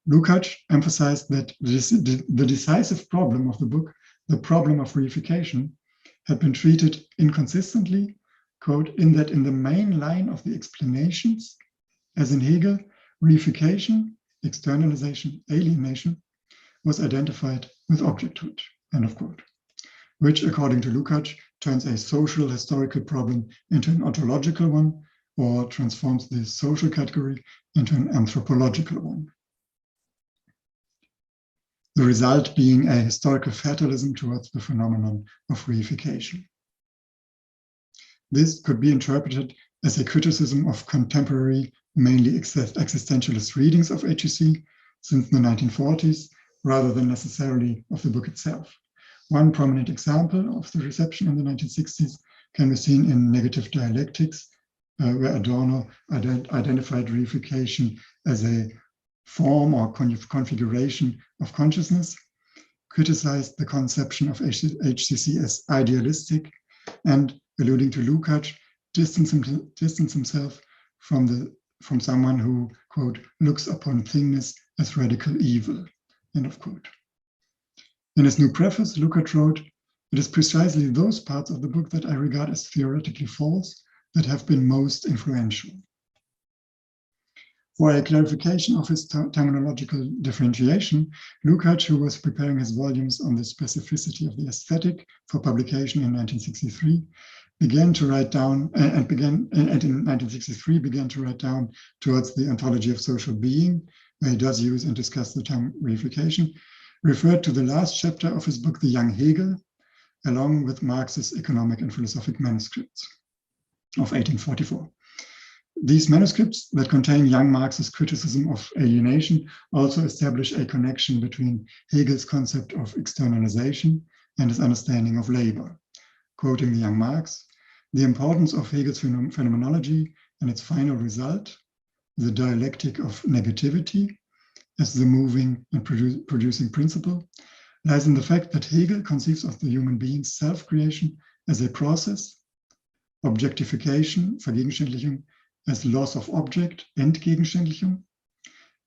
Lukács emphasized that the decisive problem of the book, the problem of reification, had been treated inconsistently, quote, in that in the main line of the explanations, as in Hegel, reification, externalization, alienation, was identified with objecthood, end of quote, which, according to Lukács, turns a social historical problem into an ontological one, or transforms the social category into an anthropological one. The result being a historical fatalism towards the phenomenon of reification. This could be interpreted as a criticism of contemporary, mainly existentialist readings of HCC since the 1940s, rather than necessarily of the book itself. One prominent example of the reception in the 1960s can be seen in Negative Dialectics, where Adorno identified reification as a form or configuration of consciousness, criticized the conception of HCC as idealistic, and, alluding to Lukács, distanced himself from someone who, quote, looks upon thingness as radical evil, end of quote. In his new preface, Lukács wrote, "It is precisely those parts of the book that I regard as theoretically false that have been most influential." For a clarification of his terminological differentiation, Lukács, who was preparing his volumes on the specificity of the aesthetic for publication in 1963, began to write down, and in 1963 began to write down towards the ontology of social being, where he does use and discuss the term reification, referred to the last chapter of his book, The Young Hegel, along with Marx's economic and philosophic manuscripts of 1844. These manuscripts that contain young Marx's criticism of alienation also establish a connection between Hegel's concept of externalization and his understanding of labor. Quoting the young Marx, "The importance of Hegel's phenomenology and its final result, the dialectic of negativity as the moving and producing principle, lies in the fact that Hegel conceives of the human being's self-creation as a process, objectification, Vergegenständlichung, as loss of object, Entgegenständlichung,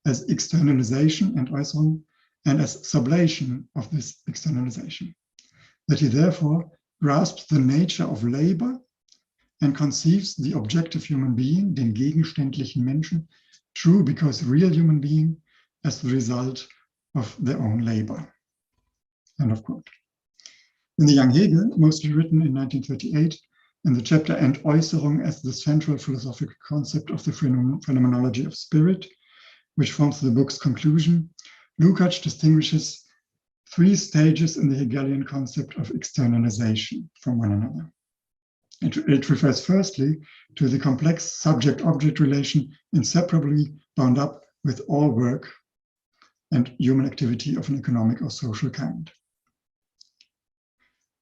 as externalization, Entäußerung, and as sublation of this externalization. That he therefore grasps the nature of labor and conceives the objective human being, den gegenständlichen Menschen, true because real human being, as the result of their own labor." End of quote. In The Young Hegel, mostly written in 1938, in the chapter Entäußerung as the central philosophical concept of the phenomenology of spirit, which forms the book's conclusion, Lukács distinguishes three stages in the Hegelian concept of externalization from one another. It refers firstly to the complex subject-object relation inseparably bound up with all work and human activity of an economic or social kind.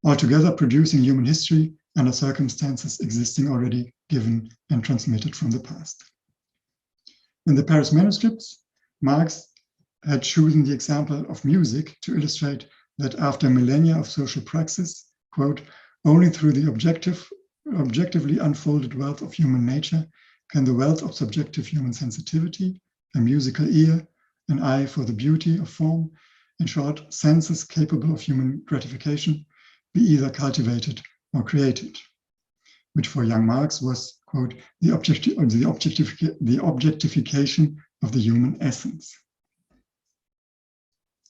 Altogether producing human history under circumstances existing already, given and transmitted from the past. In the Paris manuscripts, Marx had chosen the example of music to illustrate that after millennia of social praxis, quote, only through the objectively unfolded wealth of human nature can the wealth of subjective human sensitivity, a musical ear, an eye for the beauty of form, in short, senses capable of human gratification, be either cultivated or created, which for young Marx was, quote, the objectification of the human essence.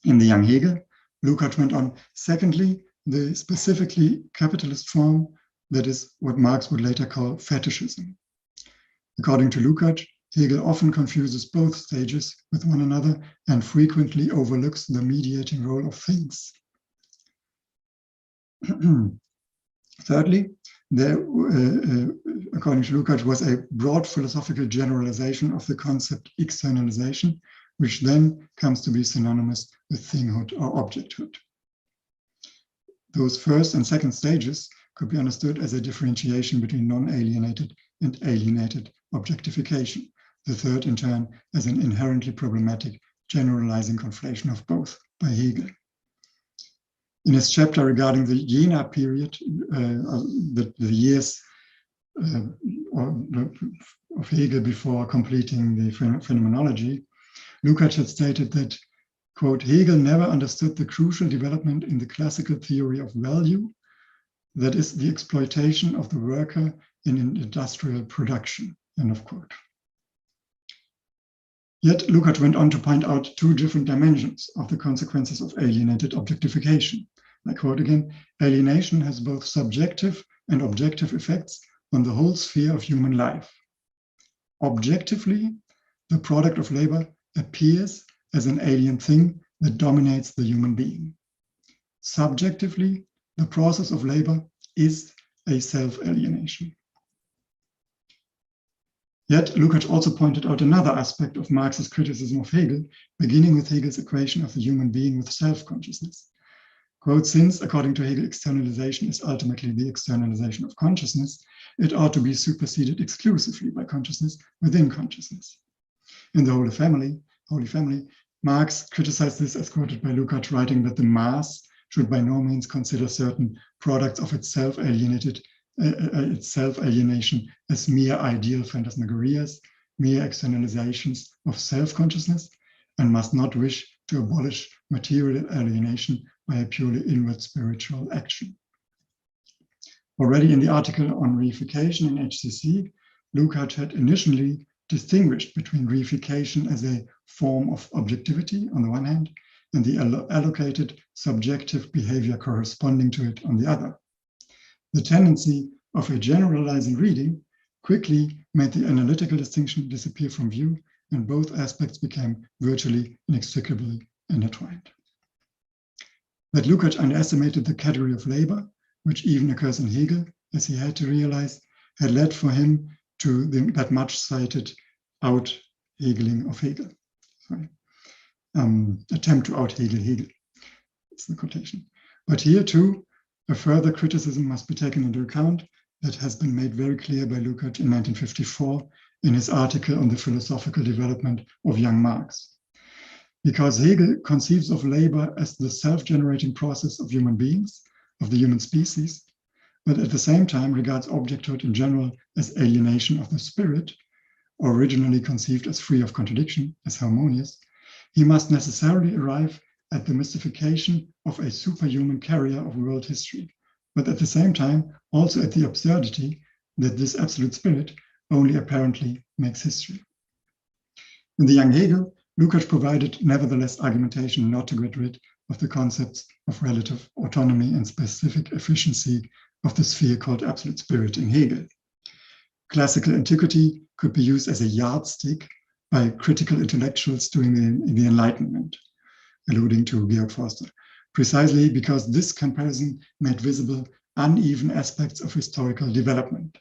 In the young Hegel, Lukács went on, secondly, the specifically capitalist form, that is what Marx would later call fetishism. According to Lukács, Hegel often confuses both stages with one another and frequently overlooks the mediating role of things. Thirdly, there, according to Lukács, was a broad philosophical generalization of the concept externalization, which then comes to be synonymous with thinghood or objecthood. Those first and second stages could be understood as a differentiation between non-alienated and alienated objectification, the third in turn as an inherently problematic generalizing conflation of both by Hegel. In his chapter regarding the Jena period, the years of Hegel before completing the phenomenology, Lukács had stated that, quote, Hegel never understood the crucial development in the classical theory of value, that is the exploitation of the worker in an industrial production, end of quote. Yet Lukács went on to point out two different dimensions of the consequences of alienated objectification. I quote again, alienation has both subjective and objective effects on the whole sphere of human life. Objectively, the product of labor appears as an alien thing that dominates the human being. Subjectively, the process of labor is a self-alienation. Yet Lukács also pointed out another aspect of Marx's criticism of Hegel, beginning with Hegel's equation of the human being with self-consciousness. Quote, since, according to Hegel, externalization is ultimately the externalization of consciousness, it ought to be superseded exclusively by consciousness within consciousness. In the Holy Family, Marx criticized this as quoted by Lukács, writing that the mass should by no means consider certain products of its self-alienation as mere ideal phantasmagorias, mere externalizations of self-consciousness, and must not wish to abolish material alienation by a purely inward spiritual action. Already in the article on reification in HCC, Lukács had initially distinguished between reification as a form of objectivity on the one hand, and the allocated subjective behavior corresponding to it on the other. The tendency of a generalizing reading quickly made the analytical distinction disappear from view, and both aspects became virtually inextricably intertwined. That Lukács underestimated the category of labor, which even occurs in Hegel, as he had to realize, had led for him to that much cited out-Hegeling of Hegel. Attempt to out-Hegel Hegel. It's the quotation. But here too, a further criticism must be taken into account that has been made very clear by Lukács in 1954 in his article on the philosophical development of young Marx. Because Hegel conceives of labor as the self-generating process of human beings, of the human species, but at the same time regards objecthood in general as alienation of the spirit, originally conceived as free of contradiction, as harmonious, he must necessarily arrive at the mystification of a superhuman carrier of world history, but at the same time also at the absurdity that this absolute spirit only apparently makes history. In the young Hegel, Lukács provided nevertheless argumentation not to get rid of the concepts of relative autonomy and specific efficiency of the sphere called absolute spirit in Hegel. Classical antiquity could be used as a yardstick by critical intellectuals during the Enlightenment, alluding to Georg Forster, precisely because this comparison made visible uneven aspects of historical development.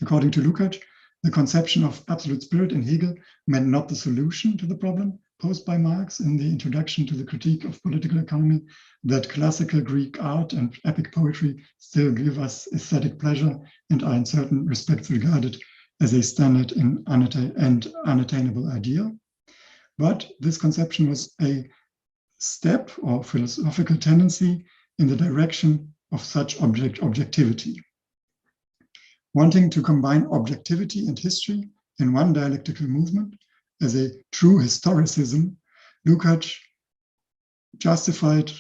According to Lukács, the conception of absolute spirit in Hegel meant not the solution to the problem, posed by Marx in the introduction to the critique of political economy, that classical Greek art and epic poetry still give us aesthetic pleasure and are in certain respects regarded as a standard and unattainable ideal. But this conception was a step or philosophical tendency in the direction of such objectivity. Wanting to combine objectivity and history in one dialectical movement as a true historicism, Lukács justified,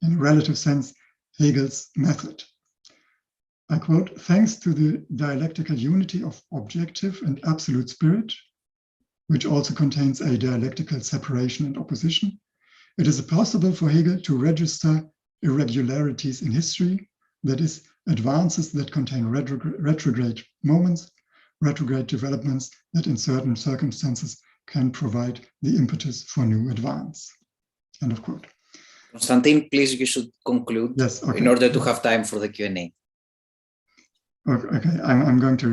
in a relative sense, Hegel's method. I quote, "Thanks to the dialectical unity of objective and absolute spirit, which also contains a dialectical separation and opposition, it is possible for Hegel to register irregularities in history, that is, advances that contain retrograde moments, retrograde developments that in certain circumstances can provide the impetus for new advance." End of quote. Konstantin, please, you should conclude, yes, okay, in order to have time for the Q&A. Okay, I'm going to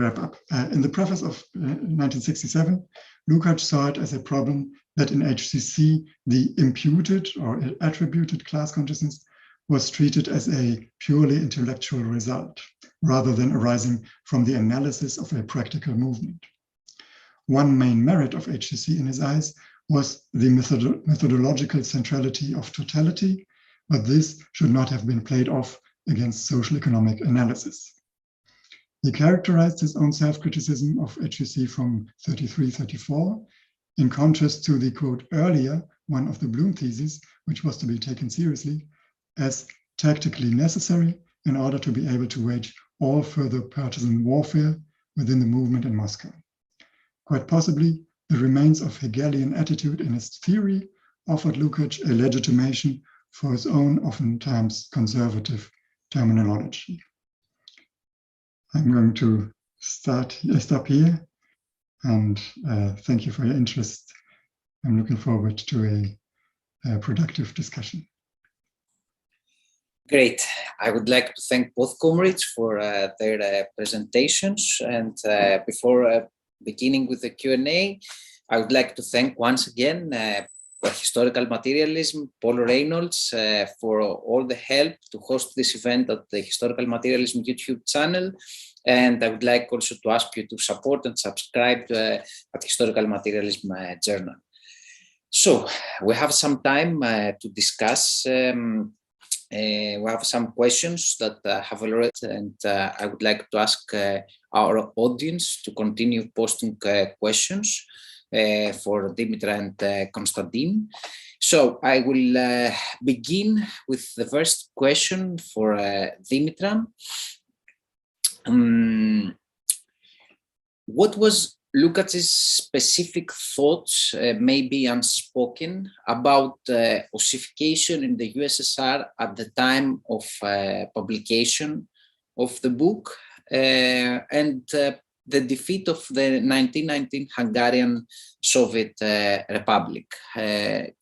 wrap up. In the preface of 1967, Lukács saw it as a problem that in HCC, the imputed or attributed class consciousness was treated as a purely intellectual result, rather than arising from the analysis of a practical movement. One main merit of HCC in his eyes was the methodological centrality of totality, but this should not have been played off against social economic analysis. He characterized his own self-criticism of HCC from 33-34, in contrast to the, quote, earlier one of the Bloom theses, which was to be taken seriously, as tactically necessary in order to be able to wage all further partisan warfare within the movement in Moscow. Quite possibly, the remains of Hegelian attitude in his theory offered Lukács a legitimation for his own oftentimes conservative terminology. I'm going to stop here, and thank you for your interest. I'm looking forward to a productive discussion. Great. I would like to thank both comrades for their presentations. And before beginning with the Q&A, I would like to thank once again Historical Materialism, Paul Reynolds, for all the help to host this event at the Historical Materialism YouTube channel. And I would like also to ask you to support and subscribe at Historical Materialism Journal. So we have some time to discuss. We have some questions that have already, and I would like to ask our audience to continue posting questions for Dimitra and Konstantin. So I will begin with the first question for Dimitra. What was Lukács's specific thoughts, maybe unspoken, about ossification in the USSR at the time of publication of the book and the defeat of the 1919 Hungarian Soviet Republic?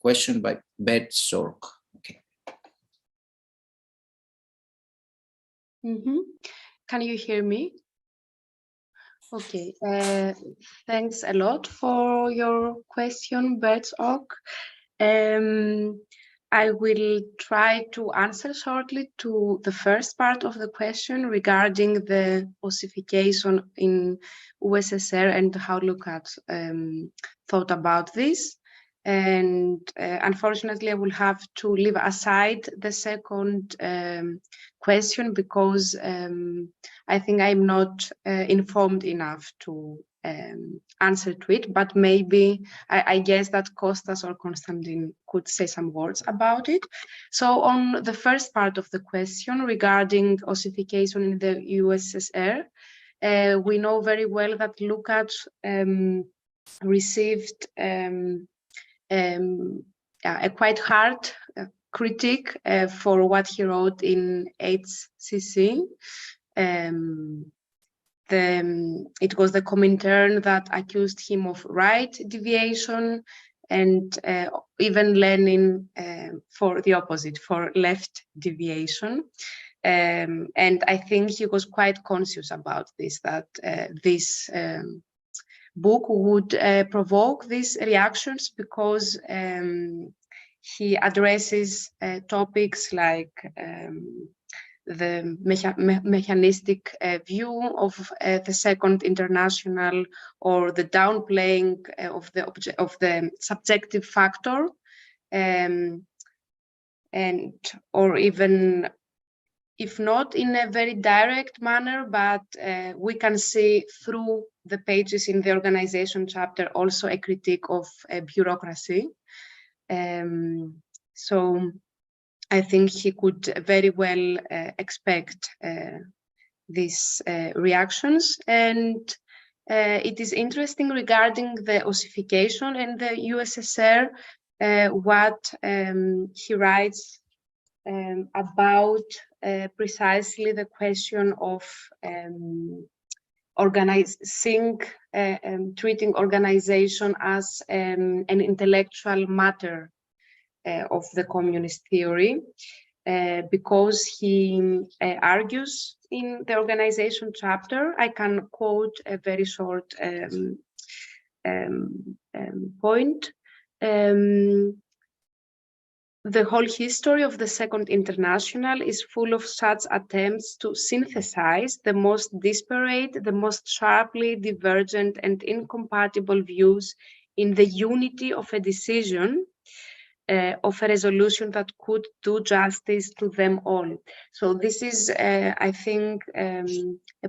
Question by Bert Zorc. Okay. Can you hear me? Okay, thanks a lot for your question, Bert Zorc. I will try to answer shortly to the first part of the question regarding the ossification in USSR and how Lukács thought about this. And unfortunately, I will have to leave aside the second question because I think I'm not informed enough to answer to it, but maybe I guess that Kostas or Konstantin could say some words about it. So on the first part of the question regarding ossification in the USSR, we know very well that Lukács received a quite hard critique for what he wrote in HCC. It was the Comintern that accused him of right deviation, and even Lenin for the opposite, for left deviation. And I think he was quite conscious about this, that this book would provoke these reactions, because he addresses topics like the mechanistic view of the Second International, or the downplaying of the subjective factor, or even, if not in a very direct manner, but we can see through the pages in the organization chapter also a critique of bureaucracy. So I think he could very well expect these reactions. And it is interesting regarding the ossification in the USSR, what he writes about precisely the question of treating organization as an intellectual matter of the communist theory, because he argues in the organization chapter. I can quote a very short point. The whole history of the Second International is full of such attempts to synthesize the most disparate, the most sharply divergent and incompatible views in the unity of a decision, of a resolution that could do justice to them all. So this is, I think, a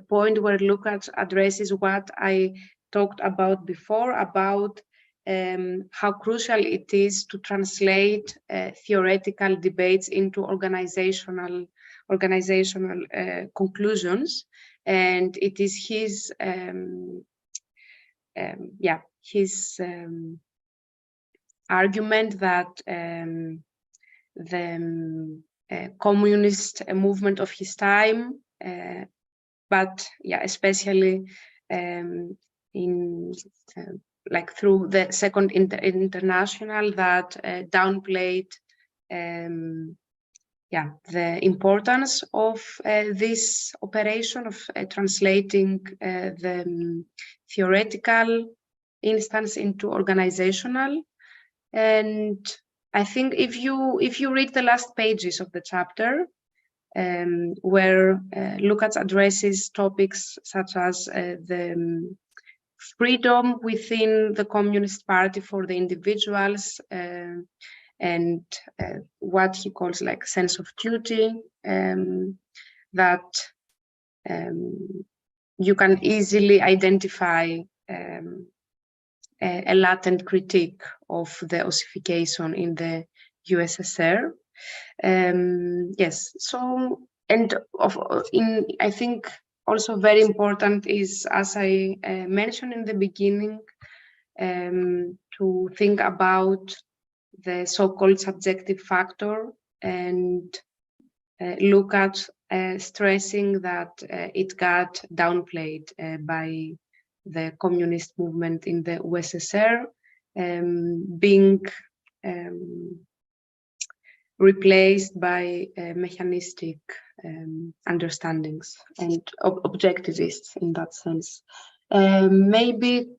point where Lukács addresses what I talked about before, about how crucial it is to translate theoretical debates into organizational conclusions. And it is his argument that the communist movement of his time, but especially in like through the Second International, that downplayed the importance of this operation of translating the theoretical instance into organizational. And I think if you read the last pages of the chapter, where Lukács addresses topics such as the freedom within the Communist Party for the individuals, and what he calls like sense of duty, that you can easily identify a latent critique of the ossification in the USSR. Yes, so, and I think also very important is, as I mentioned in the beginning, to think about the so-called subjective factor, and look at stressing that it got downplayed by the communist movement in the USSR, being replaced by mechanistic understandings and objectivists in that sense. Maybe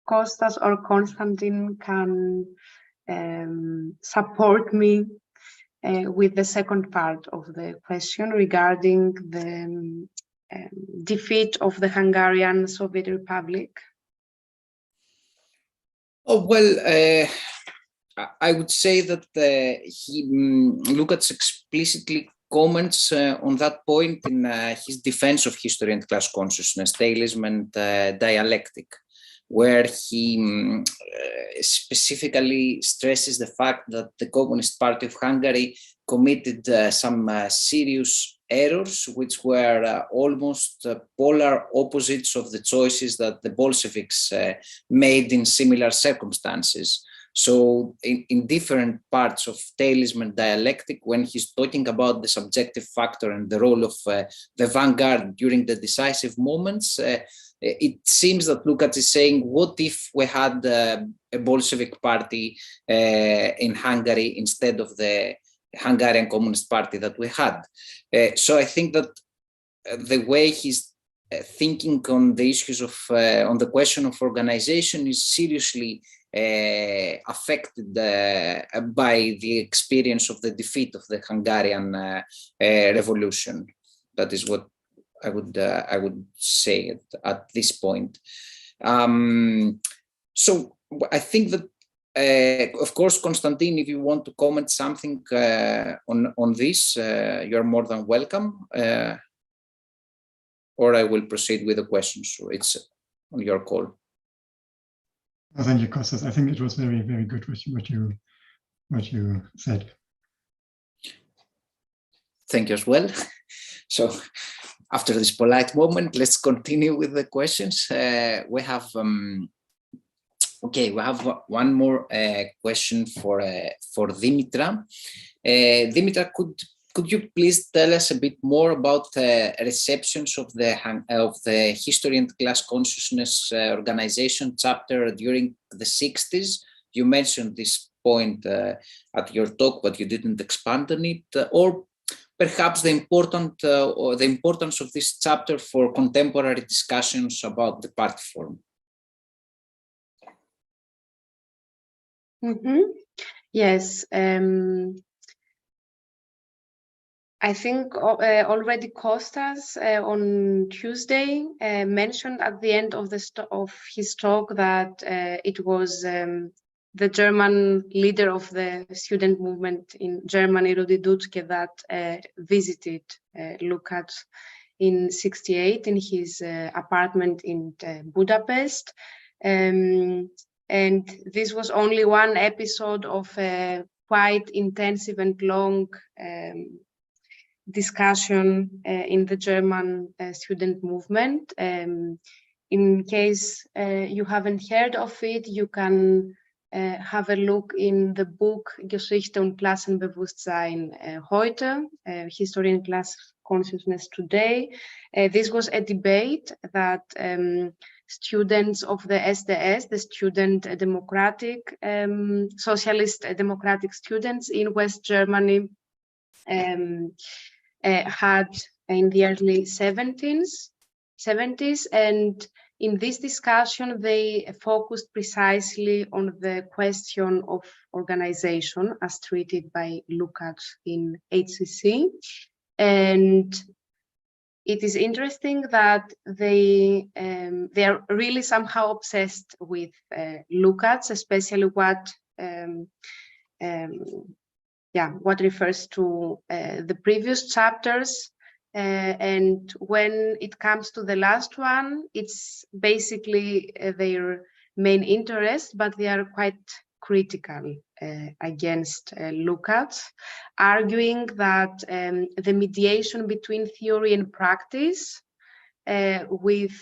Kostas or Konstantin can support me with the second part of the question regarding the defeat of the Hungarian Soviet Republic. Oh, well, I would say that Lukács explicitly comments on that point in his defense of history and class consciousness, Taylism and dialectic, where he specifically stresses the fact that the Communist Party of Hungary committed some serious errors, which were almost polar opposites of the choices that the Bolsheviks made in similar circumstances. So in different parts of Taylism and dialectic, when he's talking about the subjective factor and the role of the vanguard during the decisive moments, it seems that Lukács is saying, what if we had a Bolshevik party in Hungary instead of the Hungarian Communist Party that we had? So I think that the way he's thinking on the issues of on the question of organization is seriously affected by the experience of the defeat of the Hungarian revolution. That is what I would say at this point. So I think that, of course, Konstantin, if you want to comment something on this, you're more than welcome. Or I will proceed with the questions. So it's on your call. Oh, thank you, Kostas. I think it was very, very good what you said. Thank you as well. So after this polite moment, let's continue with the questions. We have okay. We have one more question for Dimitra. Dimitra, could you please tell us a bit more about receptions of the History and Class Consciousness organization chapter during the 60s? You mentioned this point at your talk, but you didn't expand on it. Or perhaps the importance of this chapter for contemporary discussions about the party form. Mm-hmm. Yes. I think already Kostas on Tuesday mentioned at the end of his talk that it was the German leader of the student movement in Germany, Rudi Dutschke, that visited Lukács in '68 in his apartment in Budapest. And this was only one episode of a quite intensive and long discussion in the German student movement. In case you haven't heard of it, you can have a look in the book Geschichte und Klassenbewusstsein heute, History and Class Consciousness Today. This was a debate that students of the SDS, the Student Democratic, Socialist Democratic students in West Germany, had in the early 70s, and in this discussion they focused precisely on the question of organization as treated by Lukács in HCC. And it is interesting that they are really somehow obsessed with Lukács, especially what refers to the previous chapters. And when it comes to the last one, it's basically their main interest, but they are quite critical against Lukács, arguing that the mediation between theory and practice, which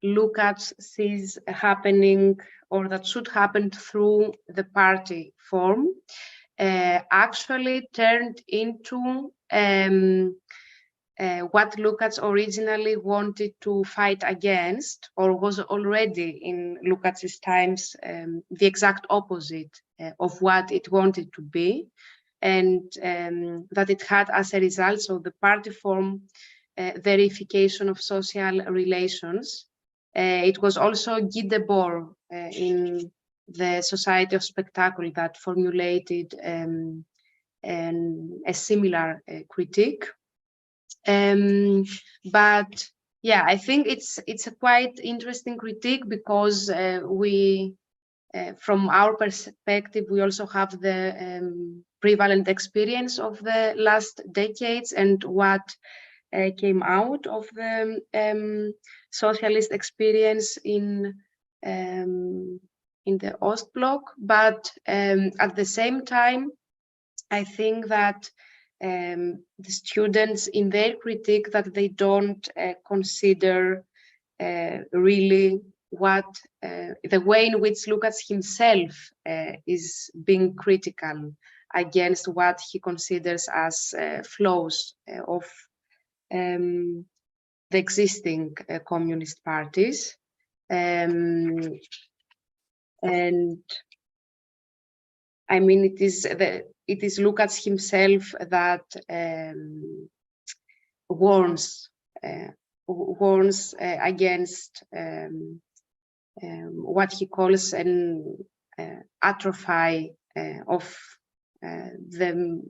Lukács sees happening, or that should happen through the party form, actually turned into what Lukács originally wanted to fight against, or was already in Lukács' times the exact opposite of what it wanted to be, and that it had as a result, so the party form, verification of social relations. It was also Guy Debord in the Society of Spectacle that formulated a similar critique. But yeah, I think it's a quite interesting critique because we, from our perspective, we also have the prevalent experience of the last decades and what came out of the socialist experience in the Ostblock. But at the same time, I think that the students in their critique, that they don't consider really what the way in which Lukács himself is being critical against what he considers as flaws of the existing communist parties. And I mean, it is Lukács himself that warns against what he calls an atrophy of the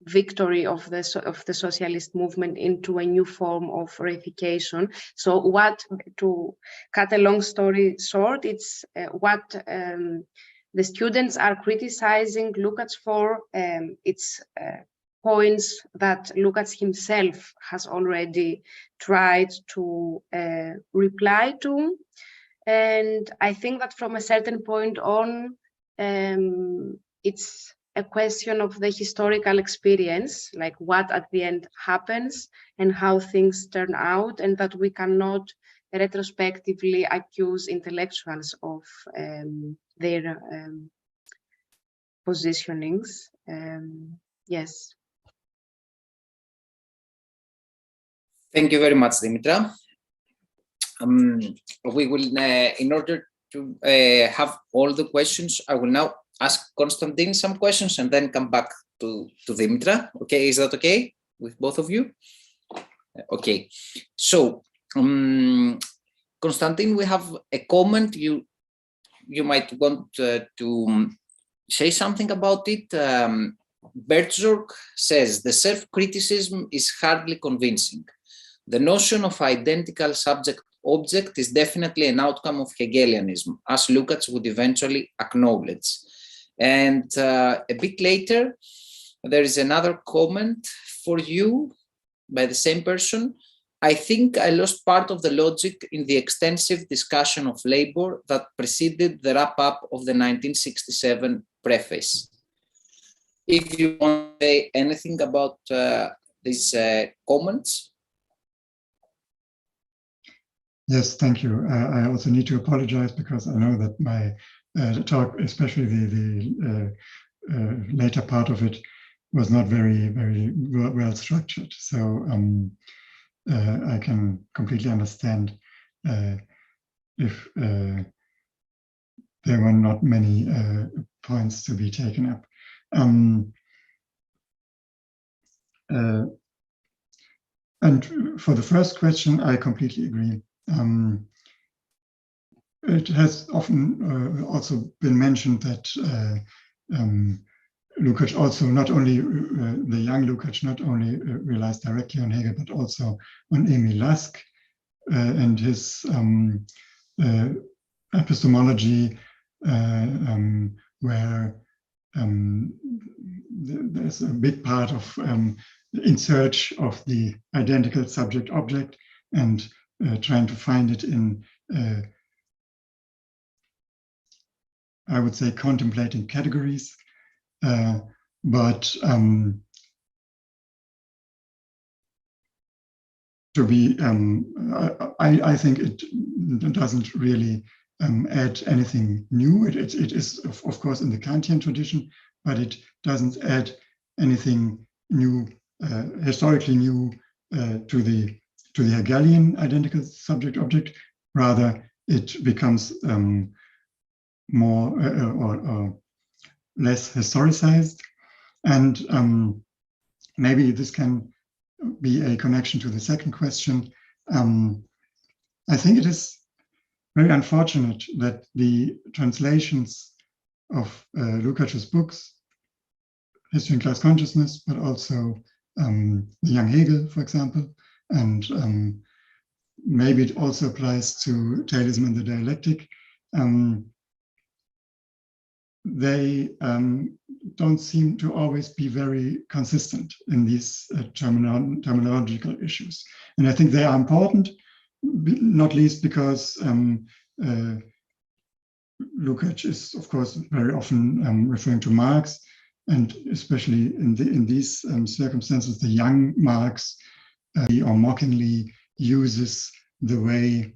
victory of the socialist movement into a new form of reification. So what, to cut a long story short, it's what the students are criticizing Lukács for. It's points that Lukács himself has already tried to reply to. And I think that from a certain point on, it's a question of the historical experience, like what at the end happens and how things turn out, and that we cannot retrospectively accuse intellectuals of their positionings. Yes. Thank you very much, Dimitra. We will, in order to have all the questions, I will now ask Konstantin some questions and then come back to Dimitra. Okay, is that okay with both of you? Okay, so Konstantin, we have a comment. You might want to say something about it. Bertzorg says the self-criticism is hardly convincing. The notion of identical subject-object is definitely an outcome of Hegelianism, as Lukács would eventually acknowledge. And a bit later, there is another comment for you by the same person. I think I lost part of the logic in the extensive discussion of labor that preceded the wrap-up of the 1967 preface. If you want to say anything about these comments. Yes, thank you. I also need to apologize because I know that my talk, especially the later part of it, was not very well structured. So I can completely understand if there were not many points to be taken up. And for the first question, I completely agree. It has often also been mentioned that Lukács also not only, the young Lukács not only relies directly on Hegel, but also on Emil Lask and his epistemology, where there's a big part of in search of the identical subject-object and trying to find it in, I would say, contemplating categories. But to be, I think it doesn't really add anything new. It is, of course, in the Kantian tradition, but it doesn't add anything new, historically new to the Hegelian identical subject-object. Rather, it becomes more or less historicized. And maybe this can be a connection to the second question. I think it is very unfortunate that the translations of Lukács's books, History and Class Consciousness, but also the young Hegel, for example, and maybe it also applies to Taylism and the Dialectic. They don't seem to always be very consistent in these terminological issues. And I think they are important, not least because Lukács is, of course, very often referring to Marx, and especially in these circumstances, the young Marx or mockingly uses the way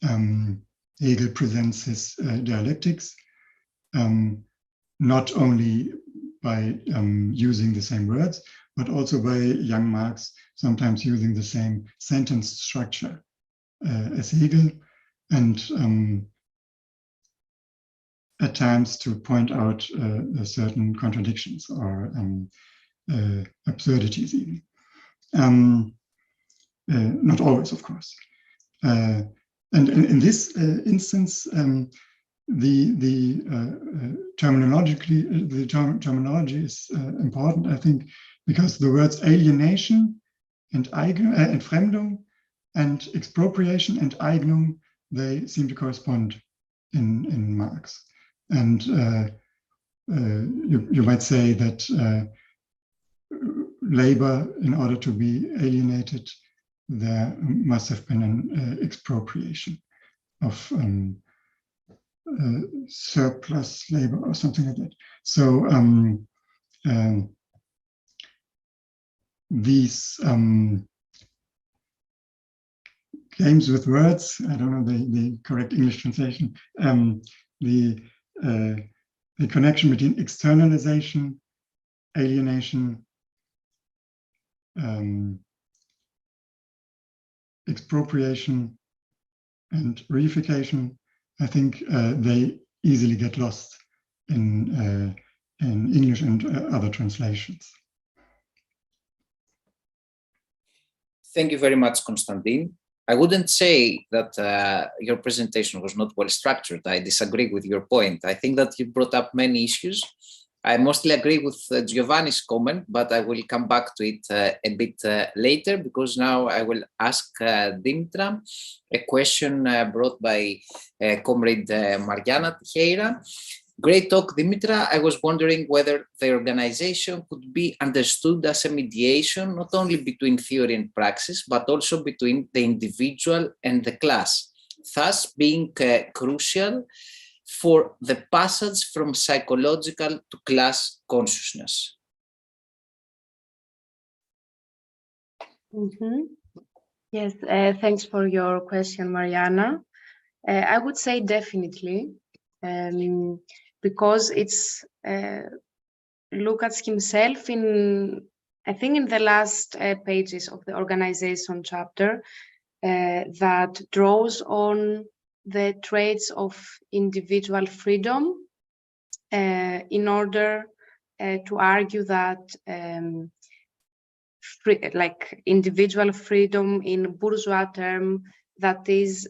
Hegel presents his dialectics, not only by using the same words, but also by young Marx sometimes using the same sentence structure as Hegel, and at times to point out certain contradictions or absurdities even. Not always, of course. And in this instance, the terminology is important, I think, because the words alienation and Entfremdung and expropriation and Eignung, they seem to correspond in Marx. And you might say that labor, in order to be alienated, there must have been an expropriation of surplus labor or something like that. So these games with words, I don't know the correct English translation, the connection between externalization, alienation, expropriation, and reification, I think they easily get lost in English and other translations. Thank you very much, Konstantin. I wouldn't say that your presentation was not well structured. I disagree with your point. I think that you brought up many issues. I mostly agree with Giovanni's comment, but I will come back to it a bit later, because now I will ask Dimitra a question brought by Comrade Mariana Teixeira. Great talk, Dimitra. I was wondering whether the organization could be understood as a mediation, not only between theory and praxis, but also between the individual and the class, thus being crucial for the passage from psychological to class consciousness. Yes, thanks for your question, Mariana. I would say definitely, because it's Lukács himself I think in the last pages of the organization chapter that draws on the traits of individual freedom in order to argue that individual freedom in bourgeois term, that is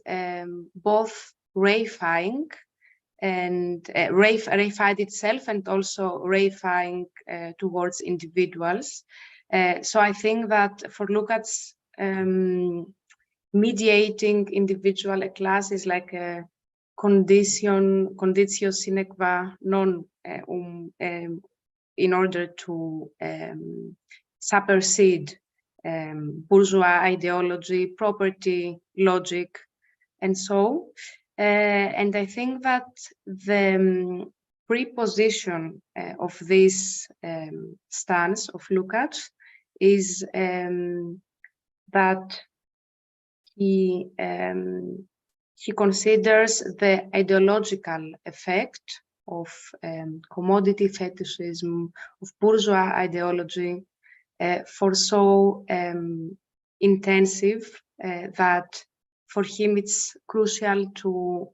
both reifying and reified itself and also reifying towards individuals. So I think that for Lukács, mediating individual class is like a conditio sine qua non in order to supersede bourgeois ideology, property, logic, and so. And I think that the preposition of this stance of Lukács is that he considers the ideological effect of commodity fetishism, of bourgeois ideology, for so intensive that for him it's crucial to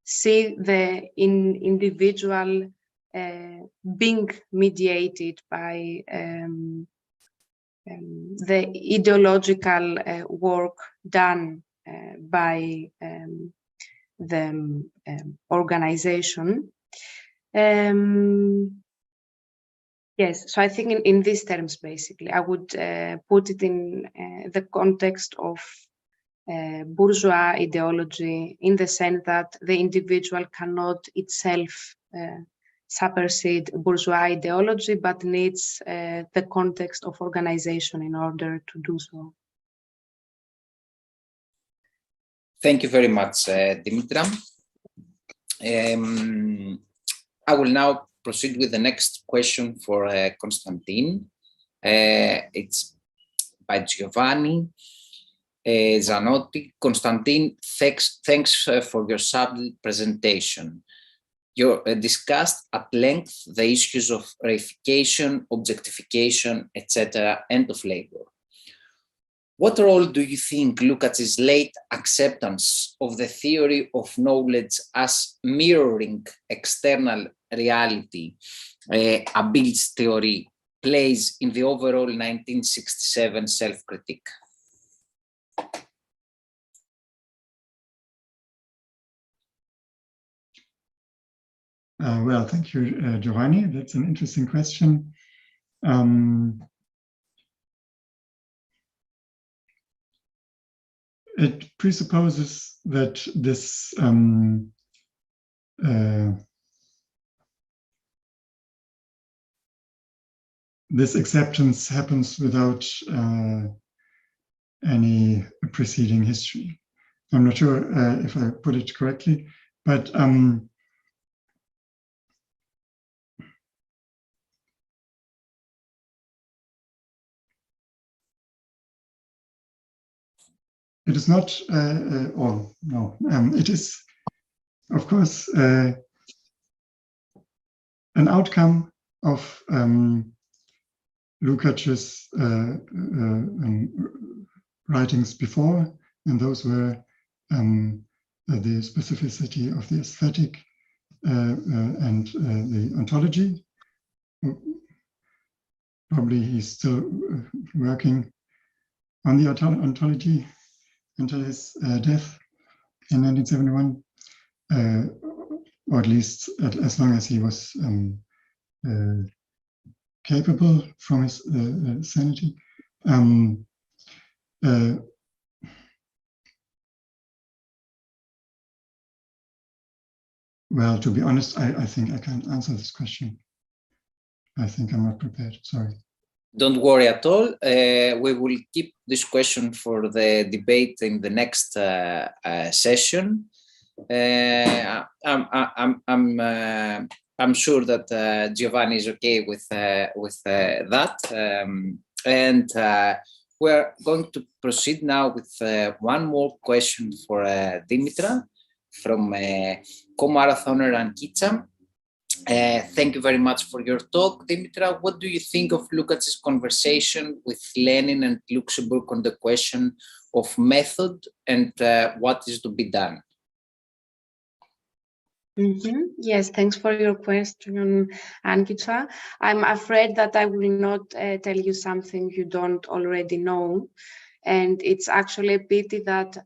see the individual being mediated by the ideological work done by the organization. Yes, so I think in these terms, basically, I would put it in the context of bourgeois ideology, in the sense that the individual cannot itself supersede bourgeois ideology, but needs the context of organization in order to do so. Thank you very much, Dimitra. I will now proceed with the next question for Konstantin. It's by Giovanni Zanotti. Konstantin, thanks for your subtle presentation. You discussed at length the issues of reification, objectification, etc., and of labor. What role do you think Lukács' late acceptance of the theory of knowledge as mirroring external reality, a Bildtheorie, plays in the overall 1967 self-critique. Well, thank you, Giovanni. That's an interesting question. It presupposes that this this acceptance happens without any preceding history. I'm not sure if I put it correctly, but it is not, it is, of course, an outcome of Lukács's writings before, and those were the specificity of the aesthetic and the ontology. Probably he's still working on the ontology until his death in 1971, or at least as long as he was capable from his sanity. Well, to be honest, I think I can't answer this question. I think I'm not prepared, sorry. Don't worry at all. We will keep this question for the debate in the next session. I'm sure that Giovanni is okay with that. And we're going to proceed now with one more question for Dimitra from co-marathoner Anita. Thank you very much for your talk, Dimitra. What do you think of Lukács's conversation with Lenin and Luxemburg on the question of method and what is to be done? Yes, thanks for your question, Anita. I'm afraid that I will not tell you something you don't already know. And it's actually a pity that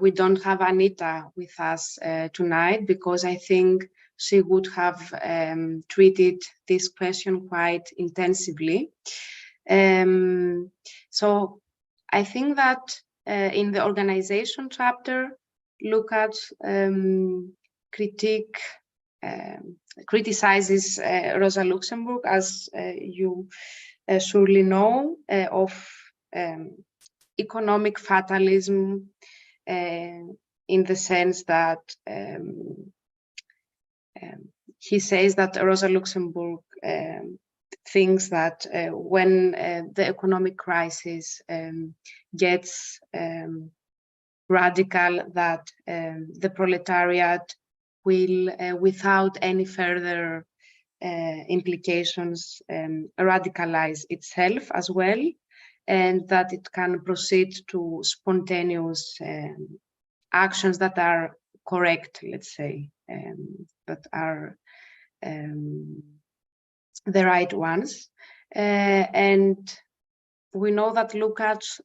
we don't have Anita with us tonight, because I think she would have treated this question quite intensively. So I think that in the organization chapter, Lukács criticizes Rosa Luxemburg, as you surely know, of economic fatalism, in the sense that he says that Rosa Luxemburg thinks that when the economic crisis gets radical, that the proletariat will, without any further implications, radicalize itself as well, and that it can proceed to spontaneous actions that are correct, let's say, that are the right ones. And we know that Lukács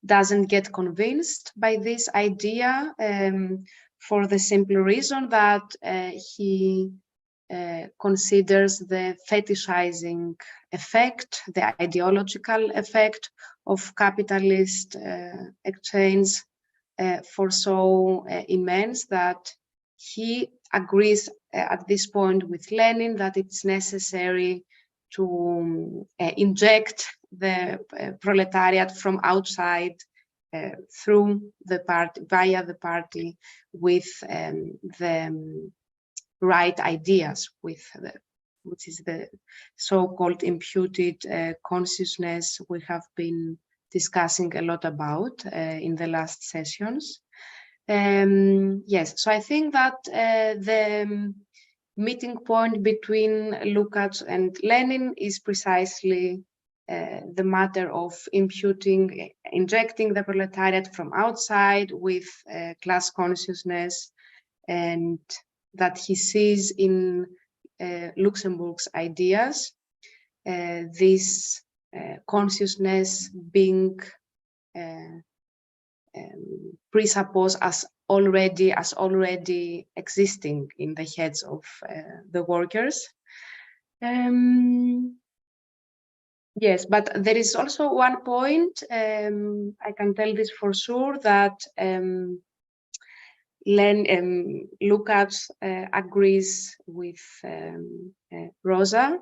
doesn't get convinced by this idea, for the simple reason that he considers the fetishizing effect, the ideological effect of capitalist exchange for so immense that he agrees at this point with Lenin that it's necessary to inject the proletariat from outside through the party, via the party, with the right ideas, with which is the so-called imputed consciousness we have been discussing a lot about in the last sessions. Yes, so I think that the meeting point between Lukács and Lenin is precisely the matter of injecting the proletariat from outside with class consciousness, and that he sees in Luxemburg's ideas. this consciousness being presupposed as already existing in the heads of the workers. Yes, but there is also one point, I can tell this for sure, that Lukács agrees with Rosa,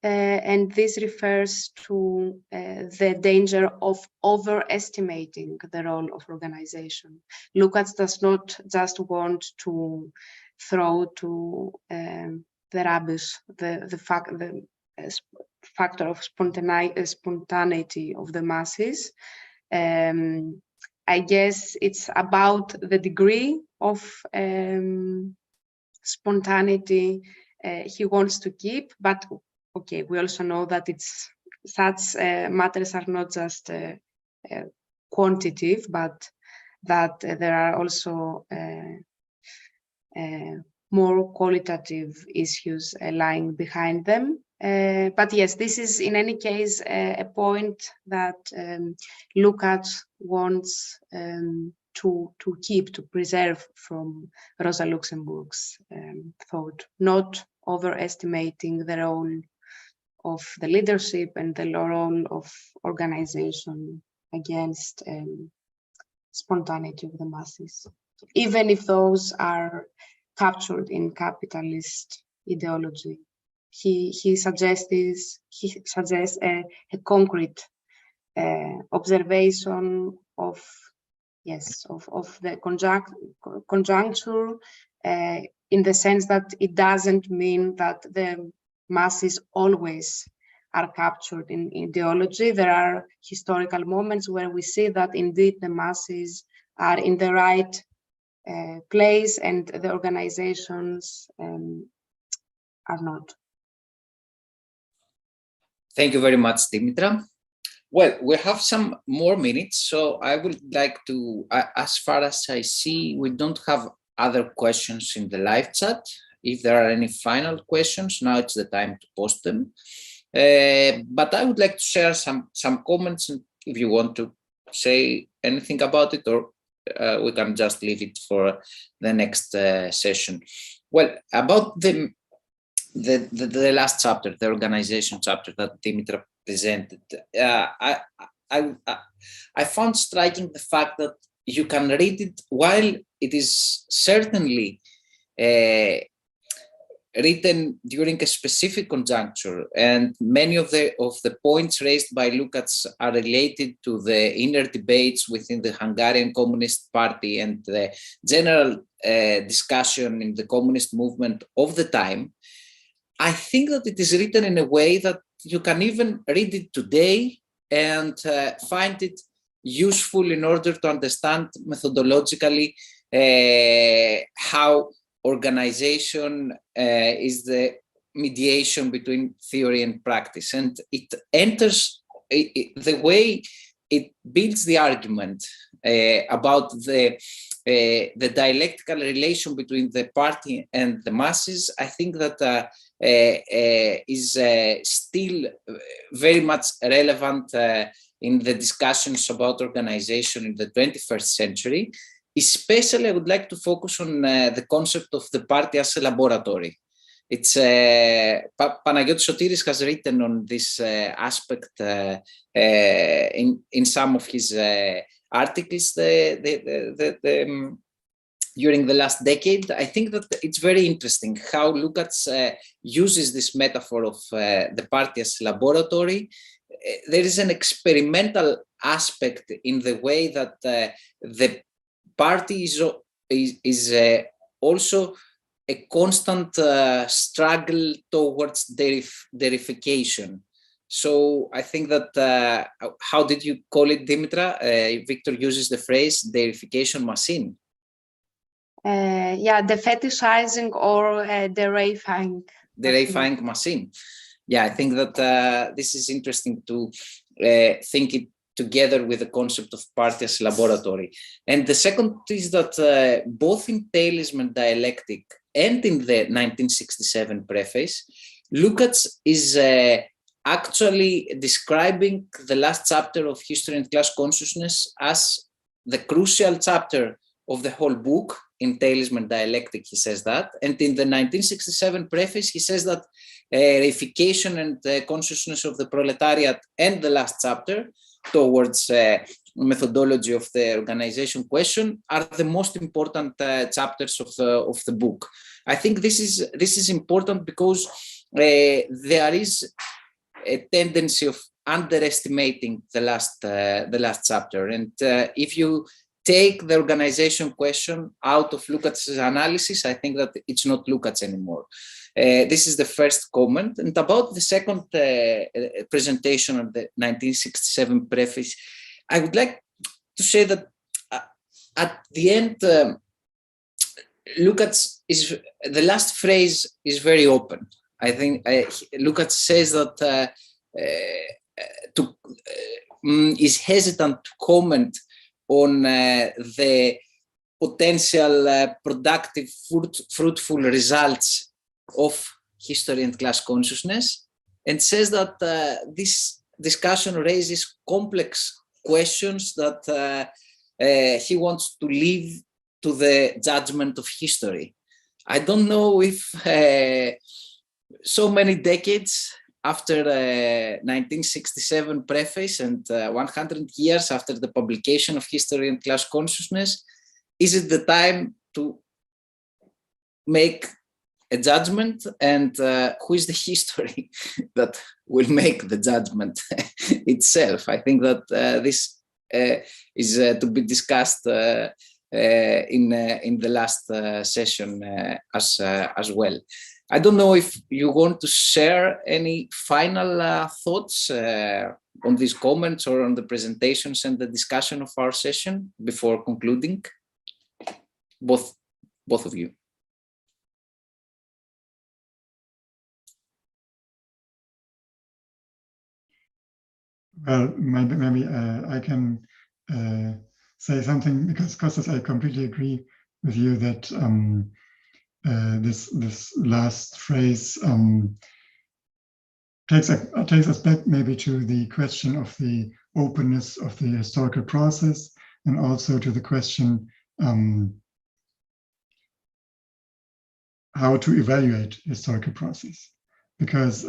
and this refers to the danger of overestimating the role of organization. Lukács does not just want to throw to the rubbish the factor of spontaneity of the masses. I guess it's about the degree of spontaneity he wants to keep, but okay, we also know that it's such matters are not just quantitative, but that there are also more qualitative issues lying behind them. But yes, this is in any case a point that Lukács wants to keep, to preserve from Rosa Luxemburg's thought, not overestimating the role of the leadership and the role of organization against spontaneity of the masses, even if those are captured in capitalist ideology. He suggests a concrete observation of the conjuncture in the sense that it doesn't mean that the masses always are captured in ideology. There are historical moments where we see that indeed the masses are in the right place and the organizations are not. Thank you very much, Dimitra. Well, we have some more minutes, so I would like to, as far as I see, we don't have other questions in the live chat. If there are any final questions, now it's the time to post them. But I would like to share some comments, and if you want to say anything about it, or we can just leave it for the next session. Well, about the last chapter, the organization chapter that Dimitra presented, I found striking the fact that you can read it while it is certainly written during a specific conjuncture, and many of the points raised by Lukács are related to the inner debates within the Hungarian Communist Party and the general discussion in the communist movement of the time. I think that it is written in a way that you can even read it today and find it useful in order to understand methodologically how organization is the mediation between theory and practice, and it enters the way it builds the argument about the dialectical relation between the party and the masses. I think that is still very much relevant in the discussions about organization in the 21st century. Especially, I would like to focus on the concept of the party as a laboratory. It's Panagiotis Sotiris has written on this aspect in some of his articles during the last decade. I think that it's very interesting how Lukács uses this metaphor of the party as a laboratory. There is an experimental aspect in the way that the party is also a constant struggle towards deification. So I think that, how did you call it, Dimitra? Victor uses the phrase deification machine. Yeah, the fetishizing or the deifying. The deifying machine. Yeah, I think that this is interesting to think it together with the concept of party as laboratory. And the second is that both in Taoism and dialectic and in the 1967 preface, Lukács is actually describing the last chapter of History and Class Consciousness as the crucial chapter of the whole book. In Taoism and Dialectic, he says that. And in the 1967 preface, he says that reification and consciousness of the proletariat and the last chapter towards methodology of the organization question are the most important chapters of the book. I think this is important because there is a tendency of underestimating the last chapter. And if you take the organization question out of Lukács' analysis, I think that it's not Lukács anymore. This is the first comment. And about the second presentation of the 1967 preface, I would like to say that at the end, Lukács is, the last phrase is very open. I think Lukács says that is hesitant to comment on the potential productive, fruitful results of history and class consciousness, and says that this discussion raises complex questions that he wants to leave to the judgment of history. I don't know if so many decades after the 1967 preface and 100 years after the publication of History and Class Consciousness, is it the time to make a judgment, and who is the history that will make the judgment itself? I think that this is to be discussed in the last session as well. I don't know if you want to share any final thoughts on these comments or on the presentations and the discussion of our session before concluding. Both of you. Well, maybe I can say something, because Kostas, I completely agree with you that this last phrase takes us back maybe to the question of the openness of the historical process, and also to the question how to evaluate historical process. Because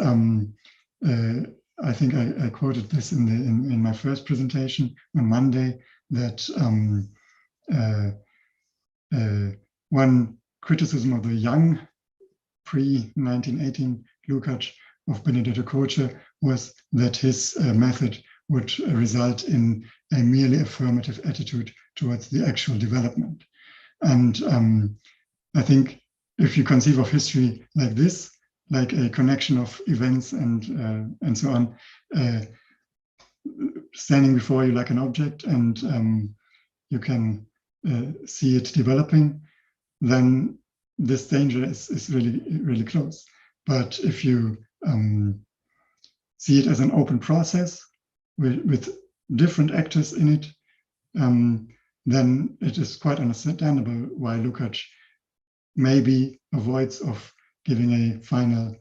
I think I quoted this in my first presentation on Monday, that one criticism of the young pre-1918 Lukács of Benedetto Croce was that his method would result in a merely affirmative attitude towards the actual development. And I think if you conceive of history like this, like a connection of events and so on, standing before you like an object, and you can see it developing, then this danger is really close. But if you see it as an open process with different actors in it, then it is quite understandable why Lukács maybe avoids of giving a final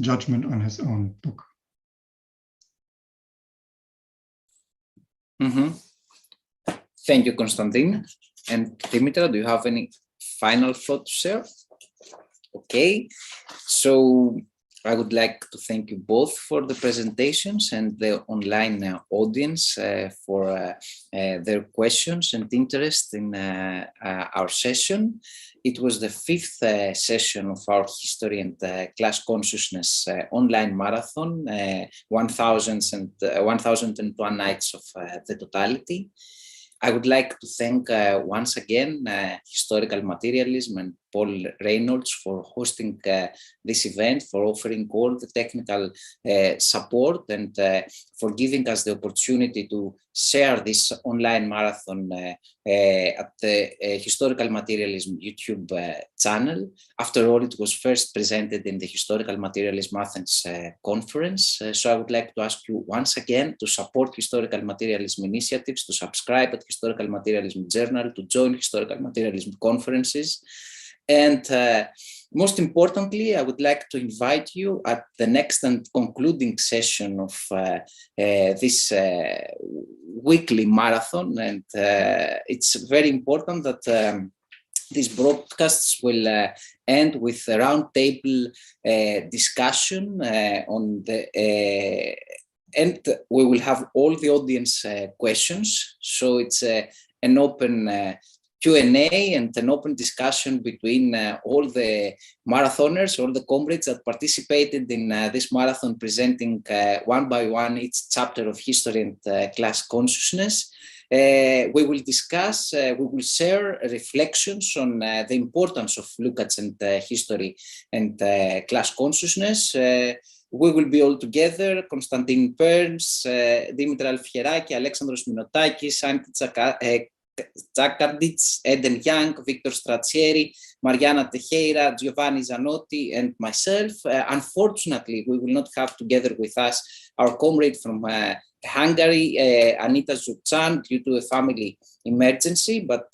judgment on his own book. Mm-hmm. Thank you, Konstantin. And Dimitra, do you have any final thought to share? Okay, so I would like to thank you both for the presentations and the online audience for their questions and interest in our session. It was the fifth session of our History and Class Consciousness online marathon, 1001 nights of the totality. I would like to thank once again Historical Materialism and Paul Reynolds for hosting this event, for offering all the technical support, and for giving us the opportunity to share this online marathon at the Historical Materialism YouTube channel. After all, it was first presented in the Historical Materialism Athens conference. So I would like to ask you once again to support Historical Materialism initiatives, to subscribe at Historical Materialism Journal, to join Historical Materialism conferences, and Most importantly, I would like to invite you at the next and concluding session of this weekly marathon. And it's very important that these broadcasts will end with a roundtable discussion on the and we will have all the audience questions. So it's an open Q&A and an open discussion between all the marathoners, all the comrades that participated in this marathon, presenting one by one each chapter of history and class consciousness. We will discuss, we will share reflections on the importance of Lukács and history and class consciousness. We will be all together: Konstantin Perns, Dimitra Aliferaki, Alexandros Minotakis, Anita Zakardits, Eden Young, Victor Straccieri, Mariana Teixeira, Giovanni Zanotti, and myself. Unfortunately, we will not have together with us our comrade from Hungary, Anita Zsurzsán, due to a family emergency, but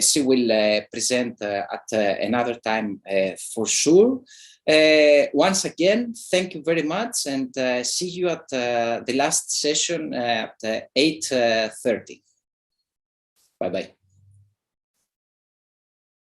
she will present at another time for sure. Once again, thank you very much, and see you at the last session at 8:30. Bye-bye.